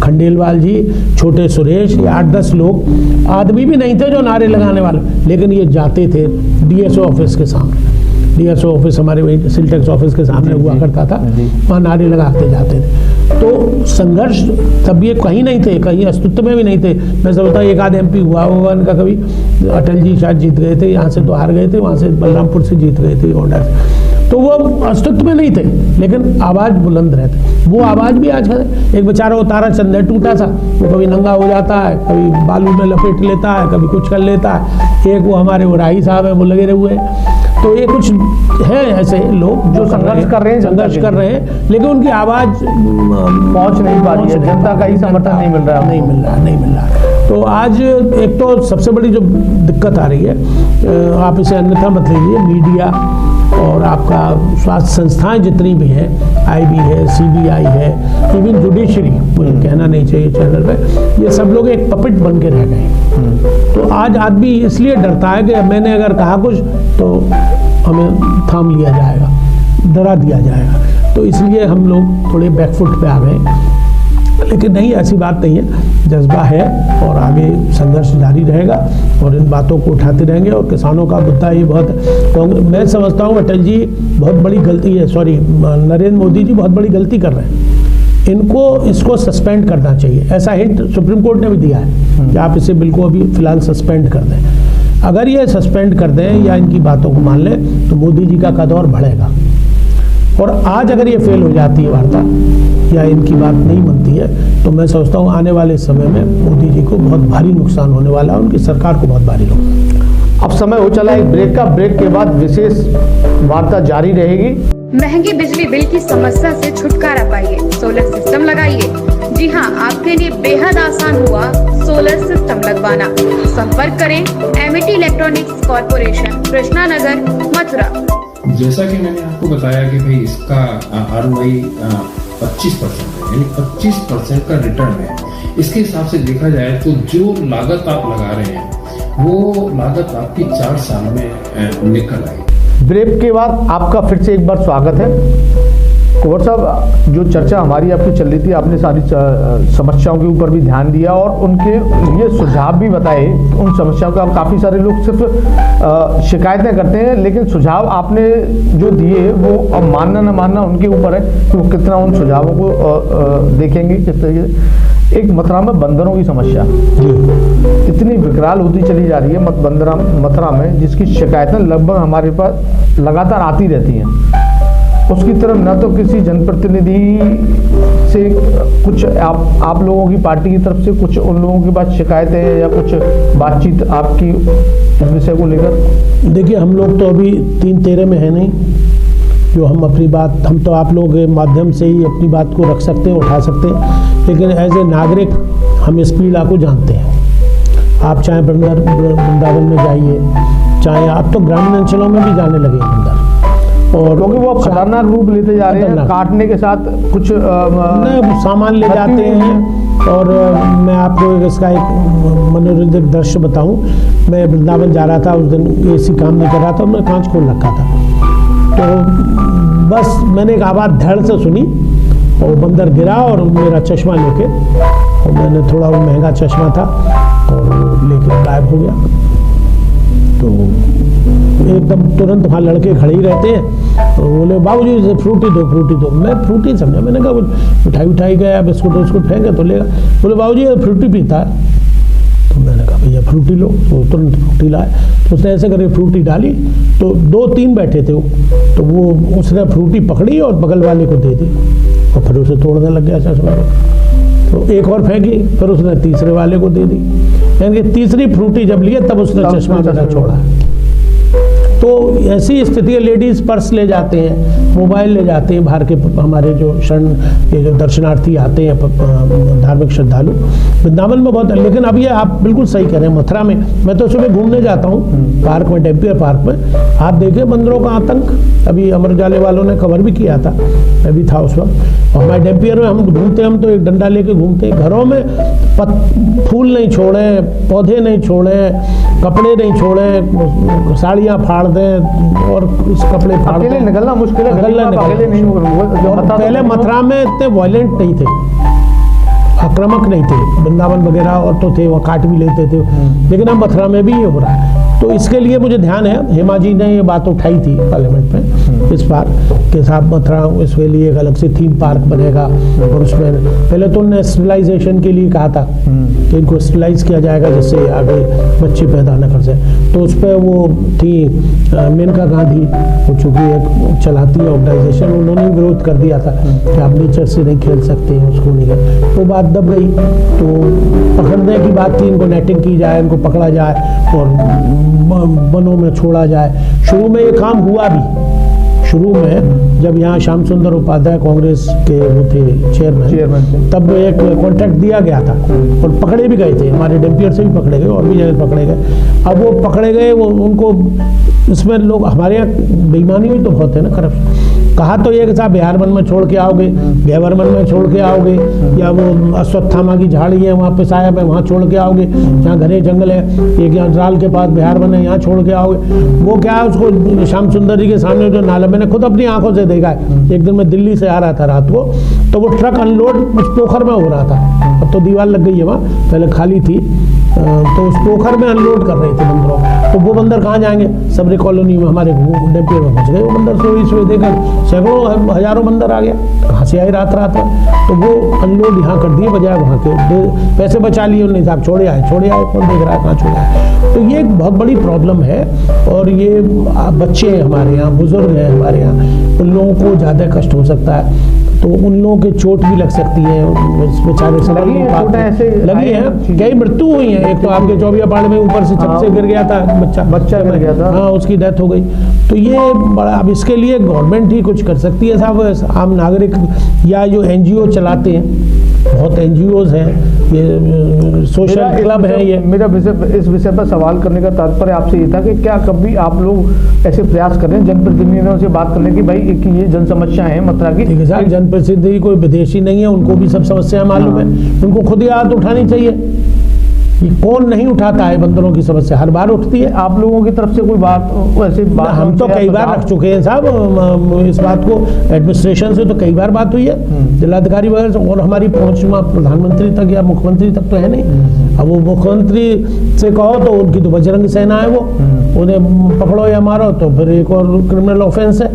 खंडेलवाल जी, छोटे सुरेश, ये 8-10 लोग, आदमी भी नहीं थे जो नारे लगाने वाले, लेकिन ये जाते थे डीएसओ ऑफिस के सामने। डीएसओ ऑफिस हमारे वही सिलटेक्स ऑफिस के सामने हुआ करता था, वहाँ नारे लगाते जाते थे। तो संघर्ष तब ये कहीं नहीं थे, कहीं अस्तित्व में भी नहीं थे। मैं समझता हूँ एक आध एमपी हुआ होगा उनका कभी, अटल जी शायद जीत गए थे, यहाँ से तो हार गए थे, वहाँ से बलरामपुर से जीत गए थे गोंडा से, तो वो अस्तित्व में नहीं थे, लेकिन आवाज़ बुलंद रहते। वो आवाज़ भी आज है। एक बेचारा वो तारा चंद है टूटा सा, वो कभी नंगा हो जाता है, कभी बालू में लपेट लेता है, कभी कुछ कर लेता है। एक वो हमारे वो राही साहब है, वो लगे हुए हैं। तो ये कुछ है ऐसे लोग जो संघर्ष कर रहे हैं, लेकिन उनकी आवाज़ पहुंच नहीं पा रही है, जनता का ही समर्थन नहीं मिल रहा। तो आज एक तो सबसे बड़ी जो दिक्कत आ रही है, आप इसे अन्यथा मत लीजिए, मीडिया और आपका स्वास्थ्य संस्थाएं जितनी भी हैं, आईबी है, सीबीआई है, इवन जुडिशरी, मुझे कहना नहीं चाहिए चैनल पे, ये सब लोग एक पपेट बन के रह गए। तो आज आदमी इसलिए डरता है कि मैंने अगर कहा कुछ तो हमें थाम लिया जाएगा, डरा दिया जाएगा, तो इसलिए हम लोग थोड़े बैकफुट पे आ गए। लेकिन नहीं, ऐसी बात नहीं है, जज्बा है और आगे संघर्ष जारी रहेगा और इन बातों को उठाते रहेंगे। और किसानों का मुद्दा ये बहुत, मैं समझता हूँ अटल जी बहुत बड़ी गलती है, नरेंद्र मोदी जी बहुत बड़ी गलती कर रहे हैं। इसको सस्पेंड करना चाहिए, ऐसा हिंट सुप्रीम कोर्ट ने भी दिया है कि आप इसे बिल्कुल अभी फिलहाल सस्पेंड कर दें। अगर ये सस्पेंड कर दें या इनकी बातों को मान लें तो मोदी जी का कद और बढ़ेगा। और आज अगर ये फेल हो जाती है वार्ता या इनकी बात नहीं बनती है, तो मैं सोचता हूँ आने वाले समय में मोदी जी को बहुत भारी नुकसान होने वाला है, उनकी सरकार को बहुत भारी नुकसान। अब समय हो चला एक ब्रेक का। ब्रेक के बाद विशेष वार्ता जारी रहेगी। महंगी बिजली बिल की समस्या से छुटकारा पाइए, सोलर सिस्टम लगाइए। जी हां, आपके लिए बेहद आसान हुआ सोलर सिस्टम लगवाना। संपर्क करें Amity electronics corporation, Krishna Nagar, Mathura. जैसा कि मैंने आपको बताया कि भाई इसका ROI 25% है, यानी 25% का रिटर्न है। इसके हिसाब से देखा जाए तो जो लागत आप लगा रहे हैं वो लागत आपकी 4 साल में निकल आई। ब्रेक के बाद आपका फिर से एक बार स्वागत है। कुंवर साहब, जो चर्चा हमारी आपकी चल रही थी, आपने सारी समस्याओं के ऊपर भी ध्यान दिया और उनके लिए सुझाव भी बताए। उन समस्याओं का काफ़ी सारे लोग सिर्फ शिकायतें करते हैं, लेकिन सुझाव आपने जो दिए वो अब मानना न मानना उनके ऊपर है कि वो कितना उन सुझावों को देखेंगे किस तरीके से। एक मथुरा में बंदरों की समस्या इतनी विकराल होती चली जा रही है मथुरा में, जिसकी शिकायतें लगभग हमारे पास लगातार आती रहती हैं। उसकी तरफ न तो किसी जनप्रतिनिधि से कुछ आप लोगों की पार्टी की तरफ से कुछ उन लोगों के पास शिकायतें हैं या कुछ बातचीत आपकी इस विषय को लेकर। देखिए, हम लोग तो अभी 3-13 में है नहीं जो हम अपनी बात, हम तो आप लोगों के माध्यम से ही अपनी बात को रख सकते हैं, उठा सकते हैं, लेकिन एज ए नागरिक हम इस पीड़ा को जानते हैं। आप चाहे वृंदावन में जाइए, चाहे आप तो ग्रामीण अंचलों में भी जाने लगे बंदर, और क्योंकि वो खतरनाक रूप लेते जा रहे हैं, काटने के साथ कुछ सामान ले जाते हैं। और मैं आपको इसका एक मनोरंजक दृश्य बताऊं। मैं वृंदावन जा रहा था, उस दिन AC काम नहीं कर रहा था, मैं कांच खोल रखा था, तो बस मैंने एक आवाज़ धड़ से सुनी और बंदर गिरा और मेरा चश्मा लेके, और मैंने थोड़ा वो महंगा चश्मा था और लेके गायब हो गया। तो एकदम तुरंत वहाँ लड़के खड़े ही रहते हैं और बोले बाबूजी फ्रूटी दो। मैं फ्रूटी समझा, मैंने कहा मिठाई उठाई गया, बिस्कुट उस्कुट फेंके तो लेगा। बोले बाबूजी ये फ्रूटी पीता है। तो मैंने कहा भैया फ्रूटी लो, तो तुरंत फ्रूटी लाए। तो उसने ऐसे करके फ्रूटी डाली, तो 2-3 बैठे थे वो, तो वो उसने फ्रूटी पकड़ी और बगल वाले को दे दी और फिर उसे तोड़ने लग गया चश्मा को। तो एक और फेंकी, फिर उसने तीसरे वाले को दे दी। यानी कि तीसरी फ्रूटी जब लिए तब उसने चश्मा मेरा छोड़ा। तो ऐसी स्थिति है, लेडीज़ पर्स ले जाते हैं, मोबाइल ले जाते हैं, बाहर के हमारे जो ये जो दर्शनार्थी आते हैं, धार्मिक श्रद्धालु वृंदावन में बहुत है। लेकिन अब ये आप बिल्कुल सही कह रहे हैं, मथुरा में मैं तो सुबह घूमने जाता हूँ पार्क में, डेम्पियर पार्क में, आप देखिए बंदरों का आतंक। अभी अमर उजाले वालों ने कवर भी किया था, मैं भी था उस वक्त। और हमारे डेम्पियर में हम घूमते, हम तो एक डंडा लेके घूमते हैं। घरों में फूल नहीं छोड़े, पौधे नहीं छोड़े, कपड़े नहीं छोड़े, साड़ियाँ फाड़ दें और उस कपड़े फाड़ दें। निकलना मुश्किल है, अकेले नहीं। पहले मथुरा में इतने वायलेंट नहीं थे, आक्रामक नहीं थे। वृंदावन वगैरह और तो थे, वो काट भी लेते थे, लेकिन अब मथुरा में भी ये हो रहा है। तो इसके लिए मुझे ध्यान है, हेमा जी ने ये बात उठाई थी पार्लियामेंट में इस बार के साथ मथुरा इसके लिए एक अलग से थीम पार्क बनेगा। और उसमें पहले तो उन्होंने स्टेलाइजेशन के लिए कहा था कि इनको स्टेलाइज किया जाएगा जिससे आगे बच्चे पैदा न कर सके। तो उस पर वो थी मेनका गांधी, वो चूँकि एक चलाती है ऑर्गेनाइजेशन, उन्होंने विरोध कर दिया था कि आप नेचर से नहीं खेल सकते, उसको नहीं कर। तो बात दब गई, तो पकड़ने की बात थी, इनको नेटिंग की जाए, इनको पकड़ा जाए और वनों में छोड़ा जाए। शुरू में ये काम हुआ भी, शुरू में जब यहाँ श्याम सुंदर उपाध्याय कांग्रेस के वो थे चेयरमैन, तब एक कॉन्ट्रैक्ट दिया गया था और पकड़े भी गए थे, हमारे डेम्पियर से भी पकड़े गए और भी जगह पकड़े गए। अब वो पकड़े गए, वो उनको इसमें लोग, हमारे यहाँ बेईमानी भी तो बहुत है ना, करप्शन। कहा तो ये कि साहब बिहार वन में छोड़ के आओगे, गैवर वन में छोड़ के आओगे, या वो अश्वत्थामा की झाड़ी है वहाँ पे साहब है, वहाँ छोड़ के आओगे, जहाँ घने जंगल है, एक यहाँ राल के पास बिहार वन है, यहाँ छोड़ के आओगे। वो क्या है, उसको श्याम सुंदर जी के सामने जो नाला, मैंने खुद अपनी आंखों से देखा है। एक दिन मैं दिल्ली से आ रहा था रात को, तो वो ट्रक अनलोड उस पोखर में हो रहा था। अब तो दीवार लग गई है वहाँ, पहले खाली थी, तो उस पोखर में अनलोड कर रहे थे बंदरों। तो वो बंदर कहाँ जाएंगे, सबरी कॉलोनी में हमारे डेम्पियर में पहुँच गए वो बंदर। सोई देकर सैकड़ों हजारों बंदर आ गया, कहाँ से आए रात रात में। तो वो अनलोड यहाँ कर दिए, बजाय वहाँ के पैसे बचा लिए उन्होंने, साहब छोड़े आए, कौन देख रहा है कहाँ छोड़े आए। तो ये एक बहुत बड़ी प्रॉब्लम है। और ये बच्चे हैं हमारे यहाँ, बुजुर्ग हैं हमारे यहाँ, उन लोगों को ज़्यादा कष्ट हो सकता है। तो उन लोगों के चोट भी लग सकती है, बेचारे से लगी है, कई मृत्यु हुई है। एक तो आपके चौबिया पाड़ में ऊपर से छत से गिर गया था बच्चा गिर गया था, हाँ, उसकी डेथ हो गई। तो ये बड़ा, अब इसके लिए गवर्नमेंट ही कुछ कर सकती है साहब। आम नागरिक या जो NGO चलाते हैं, बहुत NGOs हैं, ये सोशल क्लब है। ये मेरा इस विषय पर सवाल करने का तात्पर्य आपसे ये था कि क्या कभी आप लोग ऐसे प्रयास कर रहे हैं जनप्रतिनिधियों से बात करने की, भाई कि ये जन समस्या है मथुरा की? ठीक है साहब, जनप्रतिनिधि कोई विदेशी नहीं है, उनको भी सब समस्या मालूम है, उनको खुद ही हाथ उठानी चाहिए। ये कौन नहीं उठाता है? बंदरों की समस्या हर बार उठती है। आप लोगों की तरफ से कोई बात वैसे बात? हम तो कई बार रख चुके हैं साहब इस बात को, एडमिनिस्ट्रेशन से तो कई बार बात हुई है, जिलाधिकारी वगैरह से, और हमारी पहुंच प्रधानमंत्री तक या मुख्यमंत्री तक तो है नहीं। अब वो मुख्यमंत्री से कहो तो उनकी तो बजरंग सेना है, वो उन्हें पकड़ो या मारो तो फिर एक और क्रिमिनल ऑफेंस है।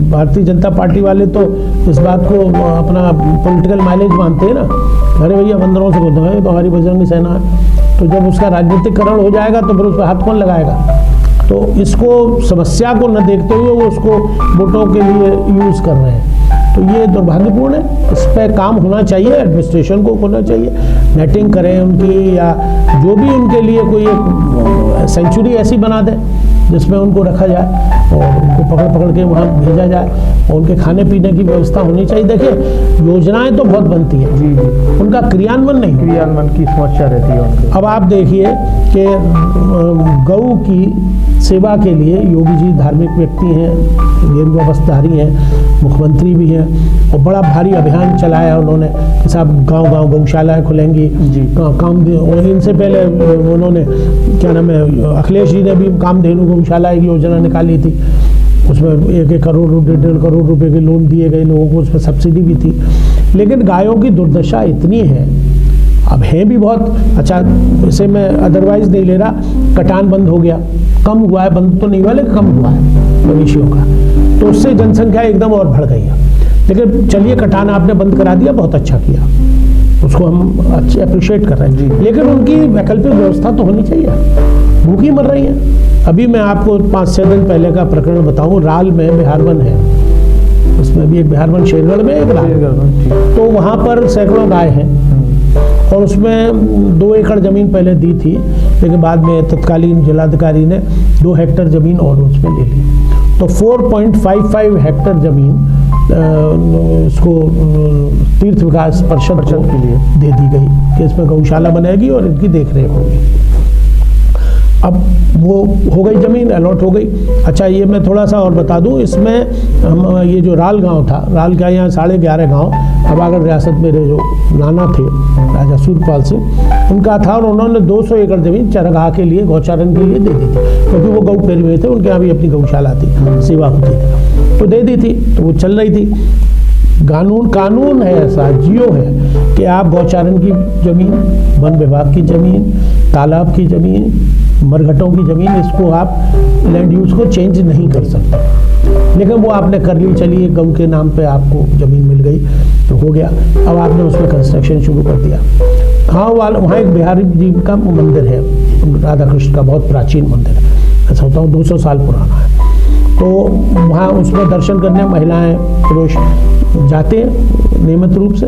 भारतीय जनता पार्टी वाले तो इस बात को अपना पॉलिटिकल माइलेज मानते हैं ना। अरे भैया, बंदरों से बोलते हैं तो हमारी बजरंग सेना है। तो जब उसका राजनीतिकरण हो जाएगा तो फिर उस पर हाथ कौन लगाएगा? तो इसको समस्या को न देखते हुए वो उसको वोटों के लिए यूज़ कर रहे हैं। तो ये दुर्भाग्यपूर्ण है, इस पर काम होना चाहिए, एडमिनिस्ट्रेशन को होना चाहिए, नेटिंग करें उनकी, या जो भी उनके लिए कोई एक सेंचुरी ऐसी बना दें जिसमें उनको रखा जाए और उनको पकड़ पकड़ के वहाँ भेजा जाए, और उनके खाने पीने की व्यवस्था होनी चाहिए। देखिए, योजनाएं तो बहुत बनती हैं, जी, उनका क्रियान्वयन नहीं, क्रियान्वयन की समस्या रहती है उनकी। अब आप देखिए कि गऊ की सेवा के लिए योगी जी धार्मिक व्यक्ति हैं, गेरुआ वस्त्रधारी हैं, मुख्यमंत्री भी हैं, और बड़ा भारी अभियान चलाया उन्होंने कि साहब गांव-गांव गौशालाएं खुलेंगी काम। और इनसे पहले उन्होंने क्या नाम है, अखिलेश जी ने भी कामधेनु गौशाला की योजना निकाली थी, उसमें 1-1 करोड़ 1.5 करोड़ रुपए के लोन दिए गए लोगों को, उसमें सब्सिडी भी थी। लेकिन गायों की दुर्दशा इतनी है, अब है भी बहुत अच्छा, इसे मैं अदरवाइज नहीं ले रहा, कटान बंद हो गया, कम हुआ है, बंद तो नहीं हुआ लेकिन कम हुआ है मवेशियों का, तो उससे जनसंख्या एकदम और बढ़ गई है। लेकिन चलिए, कटान आपने बंद करा दिया, बहुत अच्छा किया, उसको हम अच्छे अप्रिशिएट कर रहे हैं, लेकिन उनकी वैकल्पिक व्यवस्था तो होनी चाहिए। भूखी मर रही है। अभी मैं आपको 5-6 दिन पहले का प्रकरण बताऊं, राल में बिहारवन है, उसमें भी एक बिहारवन शेरगढ़ में एक राल, तो वहाँ पर सैकड़ों गाय हैं, और उसमें 2 एकड़ ज़मीन पहले दी थी, लेकिन बाद में तत्कालीन जिलाधिकारी ने 2 हेक्टर ज़मीन और उसमें ले ली, तो 4.55 हेक्टर ज़मीन इसको तीर्थ विकास परिषद के लिए दे दी गई कि इसमें गौशाला बनेगी और इनकी देखरेख होगी। अब वो हो गई, ज़मीन अलॉट हो गई। अच्छा, ये मैं थोड़ा सा और बता दूं, इसमें हम ये जो राल गांव था, राल का यहाँ 11.5 गांव अबागढ़ रियासत मेरे जो नाना थे राजा सूरपाल सिंह, उनका था, और उन्होंने 200 एकड़ ज़मीन चरगाह के लिए, गौचारण के लिए दे दी थी, क्योंकि वो गौ प्रेमी हुए थे, उनके यहाँ भी अपनी गौशाला थी, सेवा होती थी, तो दे दी थी, तो वो चल रही थी। कानून है ऐसा, जियो है कि आप गौचारण की ज़मीन, वन विभाग की ज़मीन, तालाब की ज़मीन, मरघटों की ज़मीन, इसको आप लैंड यूज़ को चेंज नहीं कर सकते। लेकिन वो आपने कर ली, चलिए गऊ के नाम पे आपको ज़मीन मिल गई तो हो गया, अब आपने उसमें कंस्ट्रक्शन शुरू कर दिया। हाँ, वहाँ एक बिहारी जी का मंदिर है, राधा कृष्ण का बहुत प्राचीन मंदिर है, ऐसा होता हूँ 200 साल पुराना है, तो वहाँ उसमें दर्शन करने महिलाएं पुरुष जाते हैं नियमित रूप से,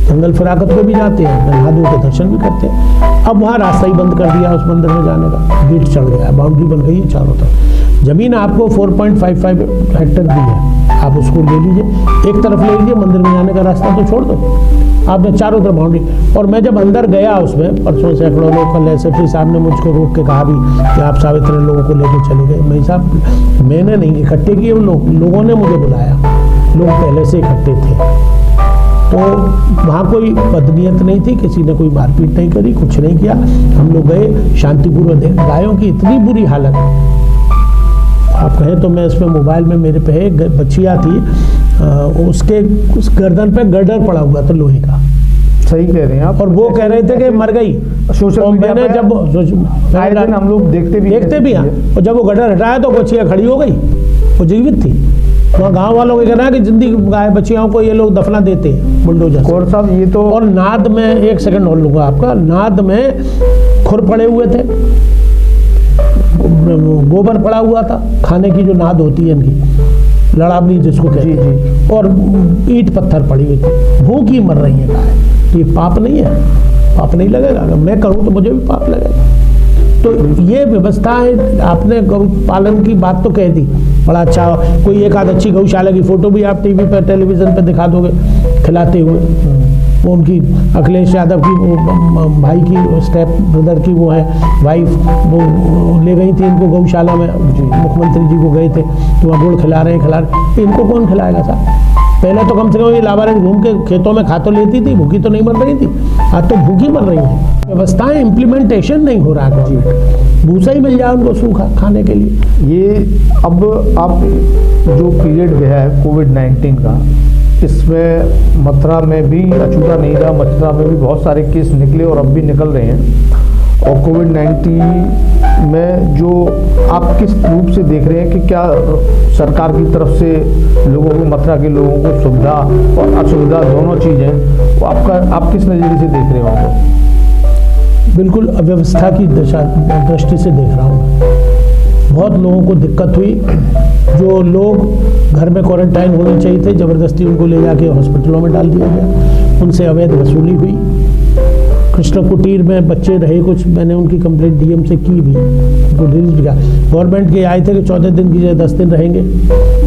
जंगल फिराकत में भी जाते हैं, नहा धो के दर्शन भी करते हैं। अब वहाँ रास्ता ही बंद कर दिया उस मंदिर में जाने का, गेट चढ़ गया, बाउंड्री बन गई चारों तरफ। ज़मीन आपको 4.55 हेक्टर दी है, आप उसको ले लीजिए, एक तरफ ले लीजिए, मंदिर में जाने का रास्ता तो छोड़ दो, आपने चारों तरफ बाउंड्री। और मैं जब अंदर गया उसमें, परसों सैकड़ों लोग, कल SFP साहब ने मुझको रोक के कहा भी कि आप साहब इतने लोगों को लेकर चले गए। मैं साहब, मैंने नहीं इकट्ठे किए, उन लोगों ने मुझे बुलाया, लोग पहले से इकट्ठे थे, तो वहाँ कोई बदनीयत नहीं थी, किसी ने कोई मारपीट नहीं करी, कुछ नहीं किया, हम लोग गए शांतिपूर्वक। गायों की इतनी बुरी हालत, आप कहें तो मैं इसमें मोबाइल में मेरे पे एक बच्चिया थी, उसके उस गर्दन पे गर्डर पड़ा हुआ था लोहे का, सही कह रहे हैं आप, और वो कह रहे थे कि मर गई। सोशल मीडिया मैंने जब हम लोग देखते भी हैं, और जब वो गर्डर हटाया तो बच्चिया खड़ी हो गई, वो जीवित थी। वहाँ गांव वालों का कहना है कि जिंदी गाय बच्चियों को ये लोग दफना देते हैं बुलडोजर। कौर साहब, ये तो, और नाद में, एक सेकंड और लूँगा आपका, नाद में खुर पड़े हुए थे, गोबर पड़ा हुआ था, खाने की जो नाद होती है इनकी, लड़ावनी जिसको कहते जी, हैं, और ईंट पत्थर पड़ी हुई थी, भूखी मर रही है गाय। ये पाप नहीं है? पाप नहीं लगेगा? अगर मैं करूँ तो मुझे भी पाप लगेगा। तो ये व्यवस्था है। आपने गौ पालन की बात तो कह दी, बड़ा अच्छा। कोई एक आध अच्छी गौशाला की फोटो भी आप टीवी पर टेलीविजन पर दिखा दोगे खिलाते हुए। वो उनकी अखिलेश यादव की वो भाई की स्टेप ब्रदर की वो है वाइफ, वो ले गई थी इनको गौशाला में, मुख्यमंत्री जी को गए थे, तो वहाँ गुड़ खिला रहे हैं। इनको कौन खिलाएगा साहब? पहले तो कम से कम ये लावारिस घूम के खेतों में खा तो लेती थी, भूखी तो नहीं मर रही थी। आज तो भूखी मर रही है। व्यवस्थाएं इम्प्लीमेंटेशन नहीं हो रहा है गवर्नमेंट। भूसा ही मिल जाए उनको सूखा खाने के लिए। ये अब आप जो पीरियड गया है कोविड-19 का, इसमें मथुरा में भी अछूता नहीं रहा। मथुरा में भी बहुत सारे केस निकले और अब भी निकल रहे हैं। और कोविड-19 में जो आप किस रूप से देख रहे हैं कि क्या सरकार की तरफ से लोगों को, मथुरा के लोगों को सुविधा और असुविधा दोनों चीज़ें, वो आप किस नज़रिए से देख रहे हो? बिल्कुल अव्यवस्था की दृष्टि से देख रहा हूँ। बहुत लोगों को दिक्कत हुई। जो लोग घर में क्वारंटाइन होने चाहिए थे, ज़बरदस्ती उनको ले जाके हॉस्पिटलों में डाल दिया गया। उनसे अवैध वसूली हुई। कृष्ण कुटीर में बच्चे रहे कुछ, मैंने उनकी कंप्लेंट डीएम से की भी, उनको रिलीज किया। गवर्नमेंट के आए थे कि 14 दिन की जगह 10 दिन रहेंगे।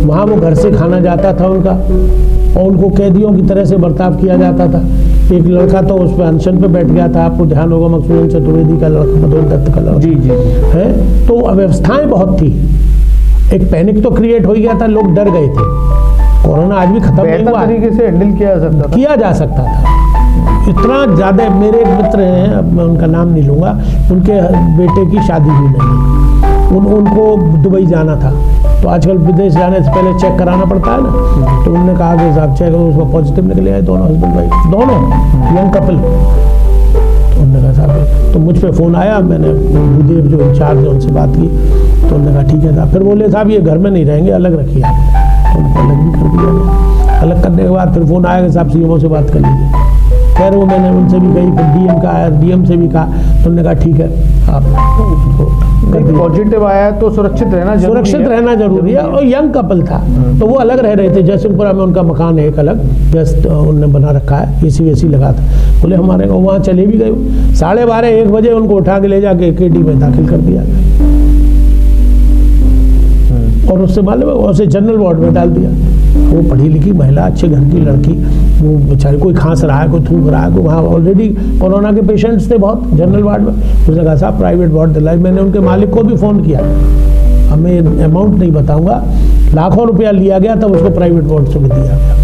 वहाँ वो घर से खाना जाता था उनका, और उनको कैदियों की तरह से बर्ताव किया जाता था। एक लड़का तो उस पर अनशन पे बैठ गया था, आपको ध्यान होगा, मकसूदन चतुर्वेदी का लड़का, मधुर दत्त का लड़का। जी जी है। तो अव्यवस्थाएं बहुत थी। एक पैनिक तो क्रिएट हो गया था, लोग डर गए थे। कोरोना आज भी खत्म नहीं हुआ, तरीके से हैंडल किया जा सकता था। इतना ज़्यादा, मेरे एक मित्र हैं, अब मैं उनका नाम नहीं लूँगा, उनके बेटे की शादी हुई नहीं, उनको दुबई जाना था। तो आजकल विदेश जाने से पहले चेक कराना पड़ता है ना, तो उन्होंने कहा कि साहब चेक उसमें पॉजिटिव निकले आए, दोनों हस्बैंड वाइफ, दोनों यंग कपल। तो उन्होंने कहा साहब, तो मुझ पे फ़ोन आया, मैंने भूदेव जो इंचार्ज है उनसे बात की, तो उन्होंने कहा ठीक है साहब। फिर बोले साहब ये घर में नहीं रहेंगे, अलग रखिए आप। तो उनको अलग भी कर दिया गया। अलग करने के बाद फिर फ़ोन आया कि साहब सीएमओ से बात कर लीजिए। खैर वो मैंने उनसे भी कही, फिर डीएम का आया, डीएम से भी कहा, तो उन्होंने कहा ठीक है आप पॉजिटिव आया तो सुरक्षित रहना जरूरी है। और यंग कपल था, तो वो अलग रह रहे थे। जयसिंहपुरा में उनका मकान है एक अलग, जस्ट उन्होंने बना रखा है, एसी वेसी लगा था। बोले हमारे को वहाँ चले भी गए। 12:30-1 बजे उनको उठा के ले जाके केडी में दाखिल कर दिया गया, और उससे मालूम है उसे जनरल वार्ड में डाल दिया। वो पढ़ी लिखी महिला, अच्छे घर की लड़की, वो बेचारी, कोई खांस रहा है, कोई थूक रहा है, कोई वहाँ ऑलरेडी कोरोना के पेशेंट्स थे बहुत जनरल वार्ड में। उसने कहा साहब प्राइवेट वार्ड दिलाई। मैंने उनके मालिक को भी फ़ोन किया, अब मैं अमाउंट नहीं बताऊंगा, लाखों रुपया लिया गया तब उसको प्राइवेट वार्ड से भी दिया गया।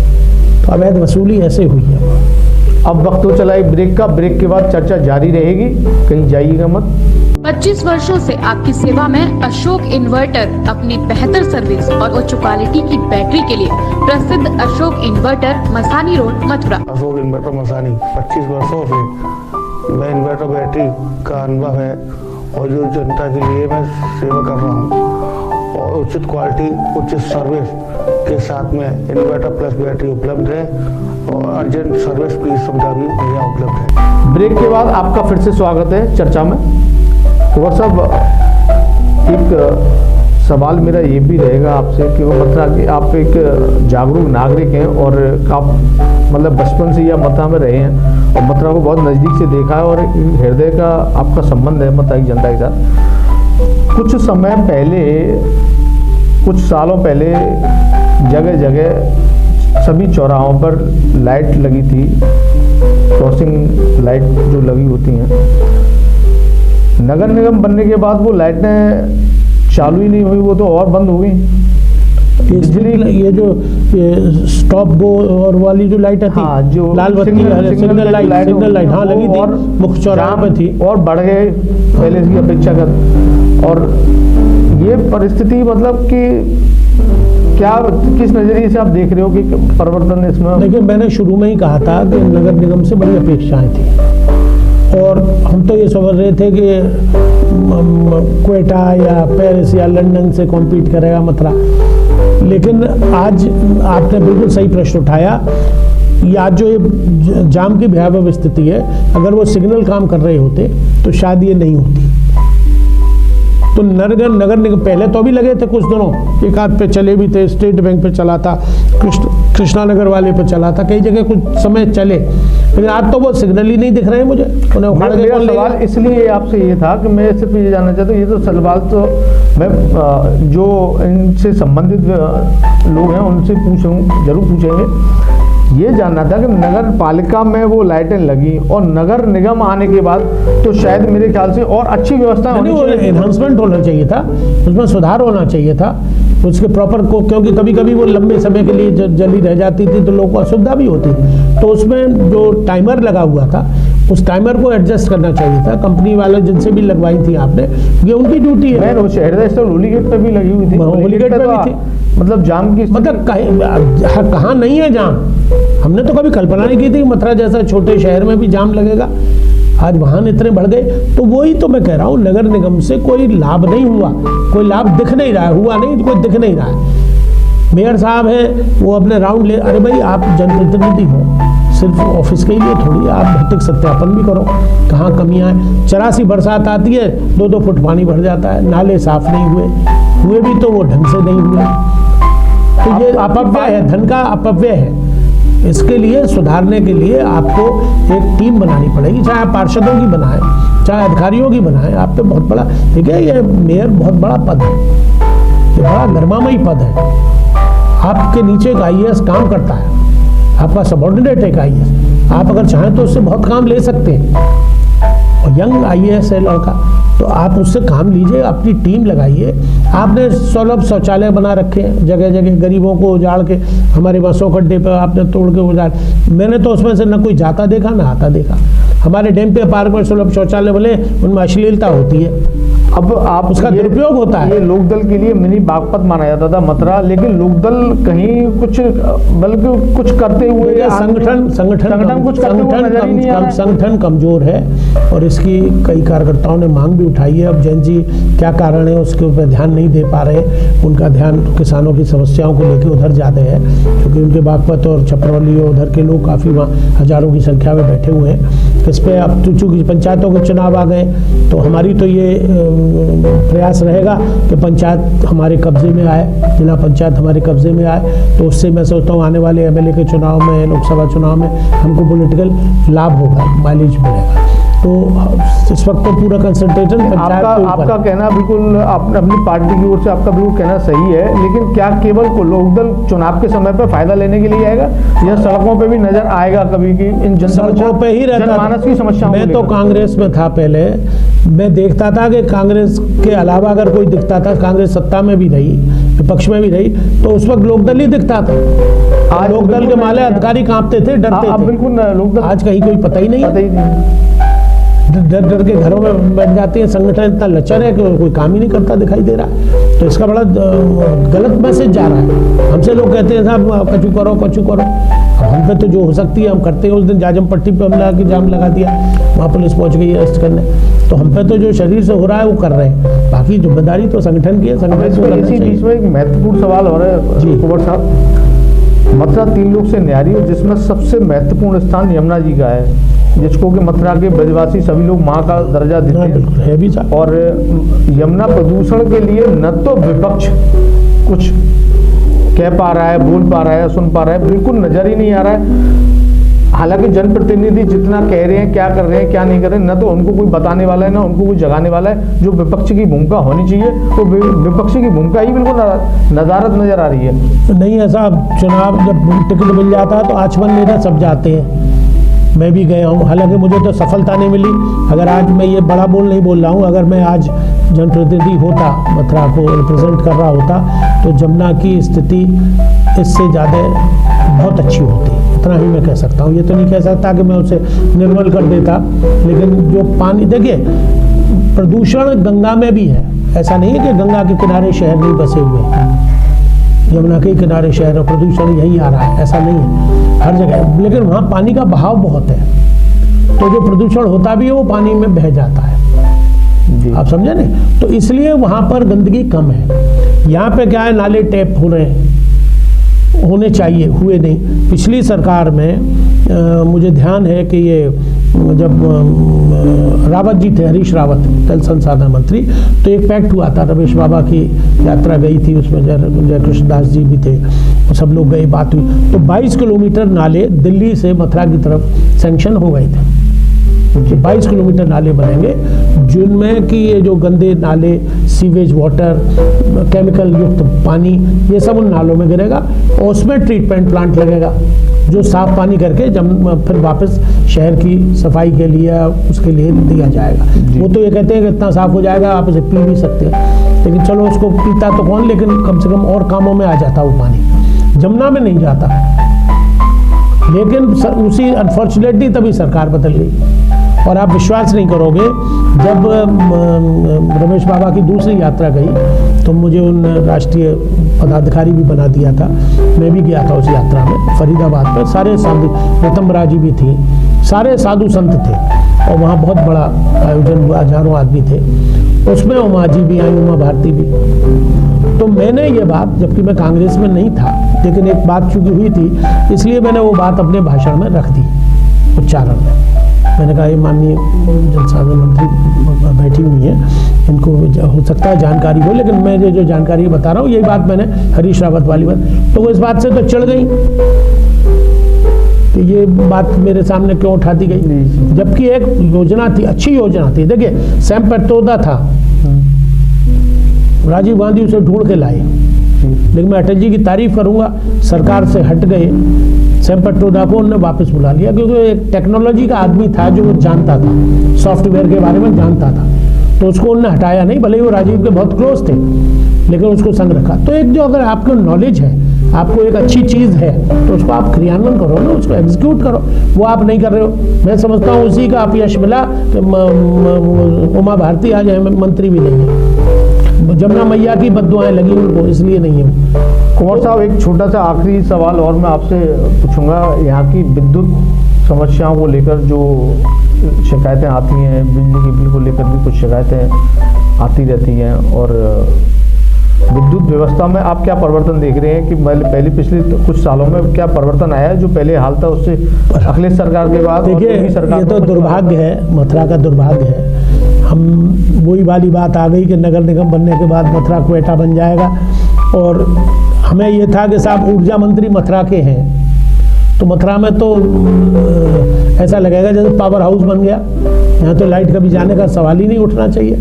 तो अवैध वसूली ऐसे हुई है। अब वक्त तो चला एक ब्रेक का, ब्रेक के बाद चर्चा जारी रहेगी, कहीं जाइएगा मत। 25 वर्षों से आपकी सेवा में अशोक इन्वर्टर अपनी बेहतर सर्विस और उच्च क्वालिटी की बैटरी के लिए प्रसिद्ध Ashok inverter, Masani road, Mathura. Ashok inverter Masani 25 वर्षों से मैं इन्वर्टर बैटरी का अनुभव है, और जो जनता के लिए मैं सेवा कर रहा हूँ, और उचित क्वालिटी, उचित सर्विस के साथ में इन्वर्टर प्लस बैटरी उपलब्ध है, और अर्जेंट सर्विस की सुविधा भी यहाँ उपलब्ध है। ब्रेक के बाद आपका फिर से स्वागत है चर्चा में। कुंवर साहब, एक सवाल मेरा ये भी रहेगा आपसे कि वो मथुरा के, आप एक जागरूक नागरिक हैं और आप मतलब बचपन से या मथुरा में रहे हैं और मथुरा को बहुत नज़दीक से देखा है, और हृदय का आपका संबंध है मथुरा की जनता के साथ। कुछ समय पहले, कुछ सालों पहले जगह जगह सभी चौराहों पर लाइट लगी थी, क्रॉसिंग लाइट जो लगी होती हैं। नगर निगम बनने के बाद वो लाइटें चालू ही नहीं हुई, वो तो और बंद हो गई। बिजली, ये जो स्टॉप गो और वाली जो लाइट थी, हाँ, जो लाल बत्ती, सिग्नल लाइट हाँ लगी थी, मुख्य चौराहे पे थी, और बढ़ गए पहले की अपेक्षा कर। और ये परिस्थिति मतलब कि क्या, किस नजरिए से आप देख रहे हो कि परिवर्तन इसमें? देखिए, मैंने शुरू में ही कहा था कि नगर निगम से बड़ी अपेक्षाएं थी, और हम तो ये समझ रहे थे कि क्वेटा या पेरिस या लंदन से कॉम्पीट करेगा मथुरा। लेकिन आज आपने बिल्कुल सही प्रश्न उठाया। या जो ये जाम की भयावह स्थिति है, अगर वो सिग्नल काम कर रहे होते तो शायद ये नहीं होती। तो नगर निगम पहले तो भी लगे थे कुछ दिनों, एक आध पे चले भी थे, स्टेट बैंक पे चला था, कृष्णा नगर वाले पे चला था, कई जगह कुछ समय चले, लेकिन आज तो वो सिग्नल ही नहीं दिख रहे हैं मुझे। उन्हें उखाड़ के मेरा कौन ले सवाल गया? इसलिए आपसे ये था कि मैं सिर्फ ये जानना चाहता हूँ, ये तो सवाल तो मैं जो इनसे संबंधित लोग हैं उनसे जरूर पूछेंगे। ये जानना था कि नगर पालिका में वो लाइटें लगी और नगर निगम आने के बाद तो शायद मेरे ख्याल से और अच्छी व्यवस्था होनी चाहिए, एनहांसमेंट होना चाहिए था, उसमें सुधार होना चाहिए था उसके प्रॉपर को, क्योंकि कभी कभी वो लंबे समय के लिए जली रह जाती थी तो लोगों को असुविधा भी होती थी। तो उसमें जो टाइमर लगा हुआ था उस टाइमर को एडजस्ट करना चाहिए था। कंपनी वाले जिनसे भी लगवाई थी आपने, ये उनकी ड्यूटी है। मैं शहर स्थल होली गेट पे भी लगी हुई थी, होली गेट पे भी थी, मतलब जाम की मतलब कहाँ नहीं है जाम? हमने तो कभी कल्पना नहीं की थी मथुरा जैसा छोटे शहर में भी जाम लगेगा। आज वाहन इतने बढ़ गए, तो वही तो मैं कह रहा हूँ, नगर निगम से कोई लाभ नहीं हुआ, कोई लाभ दिख नहीं रहा है, हुआ नहीं, कोई दिख नहीं रहा है। मेयर साहब हैं वो अपने राउंड ले, अरे भाई आप जनप्रतिनिधि हो, सिर्फ ऑफिस के लिए थोड़ी, आप भौतिक सत्यापन भी करो कहाँ कमियाँ हैं। 84 बरसात आती है, 2-2 फुट पानी भर जाता है, नाले साफ नहीं हुए भी तो वो ढंग से नहीं हुए, तो ये अपव्यय है, धन का अपव्यय है। इसके लिए सुधारने के लिए आपको एक टीम बनानी पड़ेगी, चाहे आप पार्षदों की बनाएं, चाहे अधिकारियों की बनाएं। आप पे बहुत बड़ा, ठीक है, ये मेयर बहुत बड़ा पद है, ये बड़ा गर्मामयी पद है। आपके नीचे एक IAS काम करता है, आपका सबऑर्डिनेट एक IAS, आप अगर चाहें तो उससे बहुत काम ले सकते हैं। और यंग IAS है लड़का, तो आप उससे काम लीजिए, अपनी टीम लगाइए। आपने सुलभ शौचालय बना रखे हैं जगह जगह, गरीबों को उजाड़ के, हमारे बसों खड्डे पर आपने तोड़ के उजाड़, मैंने तो उसमें से न कोई जाता देखा ना आता देखा। हमारे डैम पे पार्क में सुलभ शौचालय बोले, उनमें अश्लीलता होती है, अब आप उसका दुरुपयोग होता है। ये लोकदल के लिए मिनी बागपत माना जाता था मथुरा, लेकिन लोकदल कहीं कुछ बल्कि कुछ करते हुए संगठन कमजोर है और इसकी कई कार्यकर्ताओं ने मांग भी उठाई है। अब जैन जी क्या कारण है उसके ऊपर ध्यान नहीं दे पा रहे, उनका ध्यान किसानों की समस्याओं को लेकर उधर ज़्यादा है, क्योंकि उनके बागपत और छपरौली और उधर के लोग काफ़ी वहाँ हजारों की संख्या में बैठे हुए हैं। इस पर अब चूँकि पंचायतों के चुनाव आ गए, तो हमारी तो ये प्रयास रहेगा कि पंचायत हमारे कब्जे में आए, जिला पंचायत हमारे कब्जे में आए, तो उससे मैं सोचता हूँ आने वाले MLA के चुनाव में, लोकसभा चुनाव में हमको पॉलिटिकल लाभ होगा, माइलेज मिलेगा। तो इस वक्त तो पूरा कंसंट्रेशन पंचायत के ऊपर। आपका कहना बिल्कुल, आपने अपनी पार्टी की ओर से आपका बिल्कुल कहना सही है, लेकिन क्या केवल लोकदल चुनाव के समय पर फायदा लेने के लिए आएगा या सड़कों पे भी नजर आएगा कभी कि इन सड़कों पे ही रहता जनमानस की समस्याओं? मैं तो कांग्रेस में था पहले, मैं देखता था कि कांग्रेस के अलावा अगर कोई दिखता था, कांग्रेस सत्ता में भी रही, विपक्ष में भी रही, तो उस वक्त लोकदल ही दिखता था। आज लोकदल के माले अधिकारी कांपते थे, डरते थे। बिल्कुल लोकदल आज कहीं कोई पता ही नहीं, डर डर के घरों में बैठ जाते हैं। संगठन इतना लचर है कि कोई काम ही नहीं करता दिखाई दे रहा है, तो इसका बड़ा गलत मैसेज जा रहा है। हमसे लोग कहते हैं साहब कचू करो कचू करो, अब हम पे तो जो हो सकती है हम करते हैं। उस दिन जाजम पट्टी पे हमला के जाम लगा दिया, वहाँ पुलिस पहुँच गई अरेस्ट करने, तो हम पे तो जो शरीर से हो रहा है वो कर रहे हैं, बाकी जिम्मेदारी तो संगठन की है। संगठन इसी बीच में एक महत्वपूर्ण सवाल हो रहा है जी कुंवर साहब, मथुरा 3 लोग से न्यारी है, जिसमें सबसे महत्वपूर्ण स्थान यमुना जी का है, जिसको कि मथुरा के ब्रजवासी सभी लोग माँ का दर्जा देते हैं। भी और यमुना प्रदूषण के लिए न तो विपक्ष कुछ कह पा रहा है, बोल पा रहा है, सुन पा रहा है, बिल्कुल नजर ही नहीं आ रहा है। हालांकि जनप्रतिनिधि जितना कह रहे हैं, क्या कर रहे हैं, क्या नहीं कर रहे हैं, न तो उनको कोई बताने वाला है, ना उनको कोई जगाने वाला है। जो विपक्ष की भूमिका होनी चाहिए, तो विपक्ष की भूमिका ही बिल्कुल नदारद नजर आ रही है। नहीं ऐसा, चुनाव जब टिकट मिल जाता है तो आचमन लेना सब जाते हैं, मैं भी गया हूँ, हालांकि मुझे तो सफलता नहीं मिली। अगर आज मैं ये बड़ा बोल नहीं बोल रहा हूँ, अगर मैं आज जनप्रतिनिधि होता, मथुरा को रिप्रेजेंट कर रहा होता, तो जमुना की स्थिति इससे ज़्यादा बहुत अच्छी होती। इतना ही मैं कह सकता हूँ, ये तो नहीं कह सकता कि मैं उसे निर्मल कर देता, लेकिन जो पानी, देखिए प्रदूषण गंगा में भी है, ऐसा नहीं है कि गंगा के किनारे शहर नहीं बसे हुए हैं, यमुना के किनारे शहर और प्रदूषण यही आ रहा है, ऐसा नहीं है हर जगह, लेकिन वहाँ पानी का बहाव बहुत है, तो जो प्रदूषण होता भी है वो पानी में बह जाता है जी। आप समझे ना, तो इसलिए वहाँ पर गंदगी कम है। यहाँ पे क्या है, नाले टैप हो रहे हैं, होने चाहिए, हुए नहीं। पिछली सरकार में मुझे ध्यान है कि ये जब रावत जी थे, हरीश रावत जल संसाधन मंत्री, तो एक पैक्ट हुआ था, रमेश बाबा की यात्रा गई थी, उसमें जयकृष्ण दास जी भी थे, सब लोग गए, बात हुई, तो 22 किलोमीटर नाले दिल्ली से मथुरा की तरफ सैंक्शन हो गए थे। 22 किलोमीटर नाले बनेंगे जिनमें कि ये जो गंदे नाले, सीवेज वाटर, केमिकल युक्त पानी, ये सब उन नालों में गिरेगा और उसमें ट्रीटमेंट प्लांट लगेगा जो साफ पानी करके जब फिर वापस शहर की सफाई के लिए उसके लिए दिया जाएगा। वो तो ये कहते हैं कि इतना साफ हो जाएगा आप इसे पी भी सकते हैं, लेकिन चलो उसको पीता तो कौन, लेकिन कम से कम और कामों में आ जाता वो पानी, जमुना में नहीं जाता। लेकिन उसी अनफॉर्चुनेटली तभी सरकार बदल गई और आप विश्वास नहीं करोगे, जब रमेश बाबा की दूसरी यात्रा गई तो मुझे उन राष्ट्रीय पदाधिकारी भी बना दिया था, मैं भी गया था उस यात्रा में फरीदाबाद पर, सारे साधु, रतनबरा जी भी थी, सारे साधु संत थे और वहाँ बहुत बड़ा आयोजन हुआ, हजारों आदमी थे, उसमें उमा जी भी आई, उमा भारती भी। तो मैंने ये बात, जबकि मैं कांग्रेस में नहीं था, लेकिन एक बात चूंकि हुई थी इसलिए मैंने वो बात अपने भाषण में रख दी उच्चारण में। मैंने कहा ये माननीय जल संसाधन मंत्री बैठी हुई हैं, इनको हो सकता है जानकारी हो, लेकिन मैं जो जानकारी बता रहा हूँ यही बात मैंने हरीश रावत वाली बात, तो वो इस बात से तो चिढ़ गई कि ये बात मेरे सामने क्यों उठा दी गई, जबकि एक योजना थी, अच्छी योजना थी। देखिए सैम पेट्रोदा था, राजीव गांधी उसे ढूंढ के लाए, लेकिन मैं अटल जी की तारीफ करूंगा, सरकार से हट गए, सैम पेट्रोदा को उन्होंने वापस बुला लिया, क्योंकि एक टेक्नोलॉजी का आदमी था जो वो जानता था, सॉफ्टवेयर के बारे में जानता था, तो उसको उन्होंने हटाया नहीं, भले ही वो राजीव के बहुत क्लोज थे, लेकिन उसको संग रखा। तो एक जो अगर आपको नॉलेज है, आपको एक अच्छी चीज़ है, तो उसको आप क्रियान्वयन करो ना, उसको एग्जीक्यूट करो, वो आप नहीं कर रहे हो। मैं समझता हूँ उसी का अपयश मिला कि उमा भारती आज मंत्री भी नहीं है, जमुना मैया की बद्दुआएं लगी उनको, इसलिए नहीं है। कुंवर साहब, एक छोटा सा आखिरी सवाल और मैं आपसे पूछूंगा, यहाँ की विद्युत समस्याओं को लेकर जो शिकायतें आती हैं, बिजली के बिल को लेकर भी कुछ शिकायतें आती रहती हैं, और विद्युत व्यवस्था में आप क्या परिवर्तन देख रहे हैं कि पहले पिछले कुछ सालों में क्या परिवर्तन आया है, जो पहले हाल था उससे अखिलेश सरकार के बाद? देखिए ये तो दुर्भाग्य है, मथुरा का दुर्भाग्य है। हम वही वाली बात आ गई कि नगर निगम बनने के बाद मथुरा क्वेटा बन जाएगा, और हमें ये था कि साहब ऊर्जा मंत्री मथुरा के हैं, तो मथुरा में तो ऐसा लगेगा जैसे पावर हाउस बन गया, यहाँ तो लाइट कभी जाने का सवाल ही नहीं उठना चाहिए,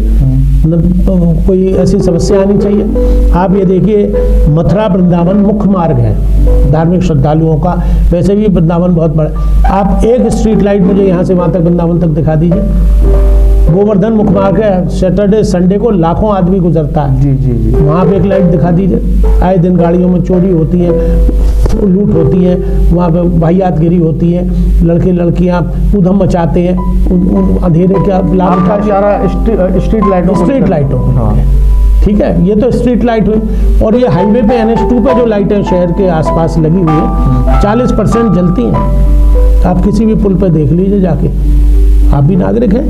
न तो कोई ऐसी समस्या आनी चाहिए। आप ये देखिए मथुरा वृंदावन मुख्य मार्ग है धार्मिक श्रद्धालुओं का, वैसे भी वृंदावन बहुत बड़ा। आप एक स्ट्रीट लाइट मुझे यहाँ से वहाँ तक वृंदावन तक दिखा दीजिए। गोवर्धन मुख्य मार्ग है, सैटरडे संडे को लाखों आदमी गुजरता है, जी जी जी, वहाँ पे एक लाइट दिखा दीजिए। आए दिन गाड़ियों में चोरी होती है, लूट होती है, वहाँ पे वाहियातगिरी होती है, लड़के लड़कियाँ ऊधम मचाते हैं, उन अंधेरे का लाभ का इशारा स्ट्रीट लाइटों हाँ ठीक है, ये तो स्ट्रीट लाइट हुई। और ये हाईवे पे NH2 पे जो लाइटें शहर के आसपास लगी हुई हैं 40% जलती हैं। आप किसी भी पुल पे देख लीजिए जाके, आप भी नागरिक हैं,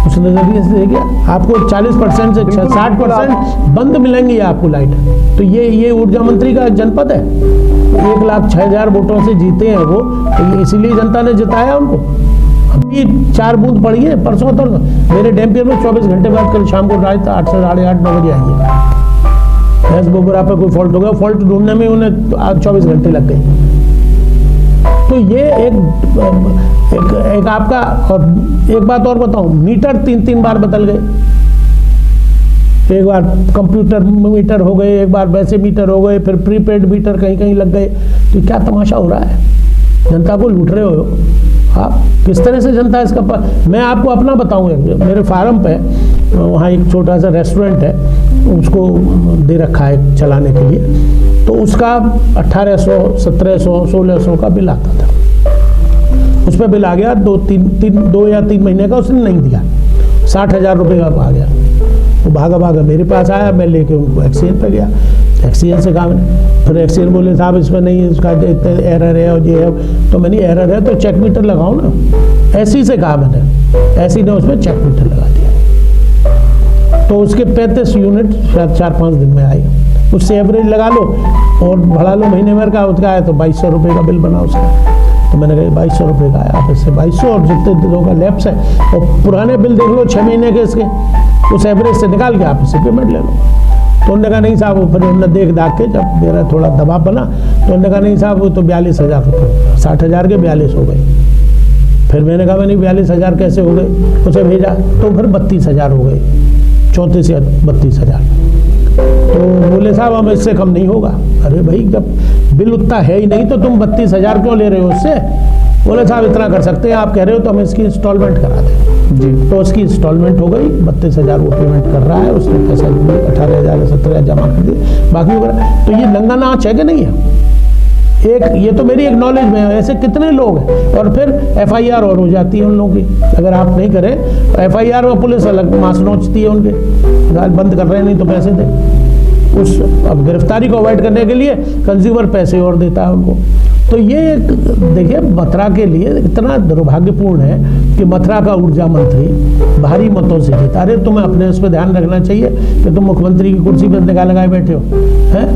उस नजरिए से देखिए, आपको 40% से 60% बंद मिलेंगी आपको लाइट। तो ये ऊर्जा मंत्री का जनपद है, 1,06,000 वोटों से जीते हैं वो, तो इसीलिए जनता ने जिताया उनको। अभी 4 बूंद पड़ी है परसों, तो मेरे डैम्पियर में 24 घंटे बाद कल शाम को रात 8 से 8:30 9 बजे आई है। गैस बोगरा पे कोई फॉल्ट हो गया, फॉल्ट ढूंढने में उन्हें 24 घंटे लग गए। तो ये एक आपका, और एक बात और बताऊं, मीटर 3 बार बदल गए, एक बार कंप्यूटर मीटर हो गए, एक बार वैसे मीटर हो गए, फिर प्रीपेड मीटर कहीं कहीं लग गए। तो क्या तमाशा हो रहा है, जनता को लूट रहे हो आप, किस तरह से जनता इसका मैं आपको अपना बताऊं, मेरे फार्म पे वहाँ एक छोटा सा रेस्टोरेंट है, उसको दे रखा है चलाने के लिए, तो उसका 1800, 1700, 1600 का बिल आता था। उस पर बिल आ गया 2 या 3 महीने का, उसने नहीं दिया, 60,000 रुपये का आ गया। वो भागा मेरे पास आया, मैं लेके उनको एक्सचेंज पे गया, एक्सचेंज से कहा मैंने, फिर एक्सचेंज बोले साहब इसमें नहीं, इसका एरर है और ये है। तो मैंने एरर है तो चेक मीटर लगाओ ना, ऐसी से कहा मैंने, ऐसी ने उसमें चेक मीटर लगा दिया। तो उसके 35 यूनिट शायद 4-5 दिन में आए, उससे एवरेज लगा लो और बढ़ा लो महीने भर का, उसका आया तो 2200 रुपये का बिल बना उसका। तो मैंने कहा 2200 रुपये का है, आप इससे 2200 और जितने दिनों का लैप्स है और पुराने बिल देख लो 6 महीने के इसके, उस एवरेज से निकाल के आप इससे पेमेंट ले लो। तो उन्होंने कहा नहीं साहब, फिर उन्होंने देख दाख के जब मेरा थोड़ा दबाव बना तो उन्होंने कहा नहीं साहब वो तो 42,000 रुपये, 60,000 के 42 हो गए। फिर मैंने कहा नहीं 42,000 कैसे हो गए, उसे भेजा तो फिर 32,000 हो गए, 34 या 32,000। तो बोले साहब हम इससे कम नहीं होगा। अरे भाई जब बिल उतना है ही नहीं तो तुम 32,000 क्यों ले रहे हो उससे? बोले साहब इतना कर सकते हैं, आप कह रहे हो तो हम इसकी इंस्टॉलमेंट करा दें जी। तो उसकी इंस्टॉलमेंट हो गई, 32,000 वो पेमेंट कर रहा है, उसने पैसा 18,000 या 17,000 जमा कर दिए, बाकी वगैरह। तो ये नंगा नाच है कि नहीं है? एक ये तो मेरी एक नॉलेज में है, ऐसे कितने लोग हैं। और फिर FIR और हो जाती है उन लोगों की, अगर आप नहीं करें FIR और पुलिस अलग मांस नोचती है उनके, गाल बंद कर रहे हैं नहीं तो पैसे दे। उस अब गिरफ्तारी को अवॉइड करने के लिए कंज्यूमर पैसे और देता है उनको। तो ये देखिए मथुरा के लिए इतना दुर्भाग्यपूर्ण है कि मथुरा का ऊर्जा मंत्री भारी मतों से जीता। अरे तुम्हें अपने उस पर ध्यान रखना चाहिए कि तुम मुख्यमंत्री की कुर्सी पर निगाह लगाए बैठे हो, हैं?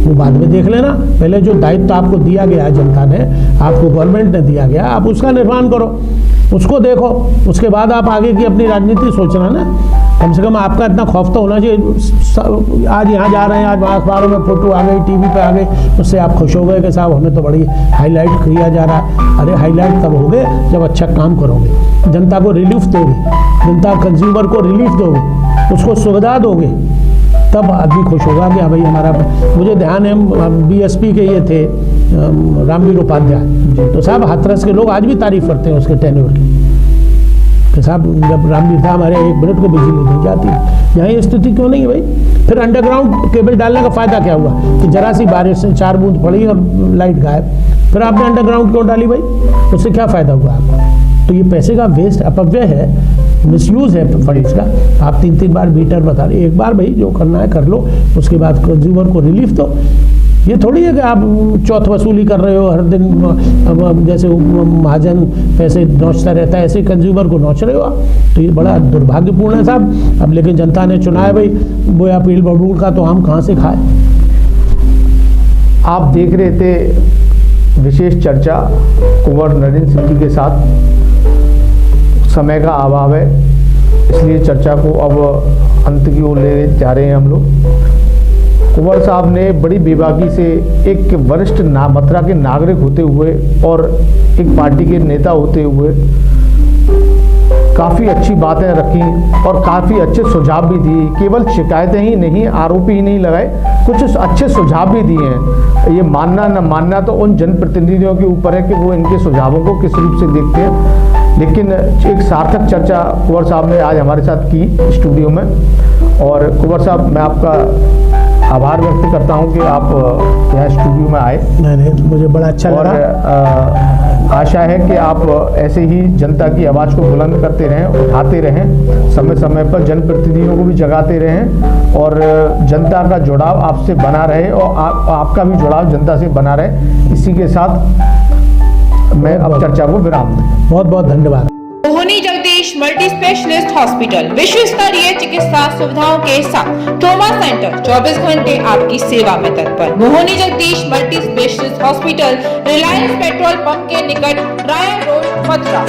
वो बाद में देख लेना, पहले जो दायित्व आपको दिया गया है, जनता ने आपको, गवर्नमेंट ने दिया गया, आप उसका निर्वहन करो, उसको देखो, उसके बाद आप आगे की अपनी राजनीति सोचना ना। कम से कम आपका इतना खौफ तो होना चाहिए। आज यहाँ जा रहे हैं, आज वहाँ अखबारों में फोटो आ गई, टीवी पे आ गई, उससे आप खुश हो गए कि साहब हमें तो बड़ी हाईलाइट किया जा रहा है। अरे हाईलाइट तब होगे जब अच्छा काम करोगे, जनता को रिलीफ दोगे, जनता कंज्यूमर को रिलीफ दोगे, उसको सुविधा दोगे, तब आदमी खुश होगा कि हाँ भाई हमारा। मुझे ध्यान है BSP के ये थे रामवीर उपाध्याय, तो साहब हाथरस के लोग आज भी तारीफ करते हैं उसके टेन्योर की, कि साहब जब रामवीर था हमारे 1 मिनट को बिजली नहीं जाती। यहाँ ये स्थिति क्यों नहीं है भाई? फिर अंडरग्राउंड केबल डालने का फायदा क्या हुआ कि जरा सी बारिश से 4 बूंद पड़ी और लाइट गायब, फिर आपने अंडरग्राउंड क्यों डाली भाई? उससे क्या फायदा हुआ आपको? तो ये पैसे का वेस्ट, अपव्यय है, मिसयूज है फंड्स का। आप 3-3 बार मीटर बता रहे, एक बार भाई जो करना है कर लो, उसके बाद कंज्यूमर को रिलीफ दो। ये थोड़ी है कि आप चौथ वसूली कर रहे हो हर दिन, अब जैसे महाजन पैसे नोचता रहता है ऐसे कंज्यूमर को नोच रहे हो आप। तो ये बड़ा दुर्भाग्यपूर्ण है साहब। अब लेकिन जनता ने चुना है भाई, बोया पील बबूल का तो हम कहाँ से खाए। आप देख रहे थे विशेष चर्चा कुंवर नरेंद्र सिंह जी के साथ। समय का अभाव है इसलिए चर्चा को अब अंत की ओर ले जा रहे हैं हम लोग। कुंवर साहब ने बड़ी बेबाकी से एक वरिष्ठ मथुरा के नागरिक होते हुए और एक पार्टी के नेता होते हुए काफ़ी अच्छी बातें रखी और काफ़ी अच्छे सुझाव भी दिए। केवल शिकायतें ही नहीं, आरोप ही नहीं लगाए, कुछ अच्छे सुझाव भी दिए हैं। ये मानना न मानना तो उन जनप्रतिनिधियों के ऊपर है कि वो इनके सुझावों को किस रूप से देखते हैं। लेकिन एक सार्थक चर्चा कुंवर साहब ने आज हमारे साथ की स्टूडियो में। और कुंवर साहब, मैं आपका आभार व्यक्त करता हूं कि आप यहाँ स्टूडियो में आए। नहीं, मुझे बड़ा अच्छा लगा। और आशा है कि आप ऐसे ही जनता की आवाज़ को बुलंद करते रहें, उठाते रहें, समय समय पर जनप्रतिनिधियों को भी जगाते रहें और जनता का जुड़ाव आपसे बना रहे और आपका भी जुड़ाव जनता से बना रहे। इसी के साथ मैं अब चर्चा को विराम दूं। बहुत बहुत धन्यवाद। मोहनी जगदीश मल्टी स्पेशलिस्ट हॉस्पिटल विश्व स्तरीय चिकित्सा सुविधाओं के साथ ट्रॉमा सेंटर 24 घंटे आपकी सेवा में तत्पर। Mohini Jagdish multi specialist hospital, Reliance petrol pump के निकट, राया रोड, मथुरा।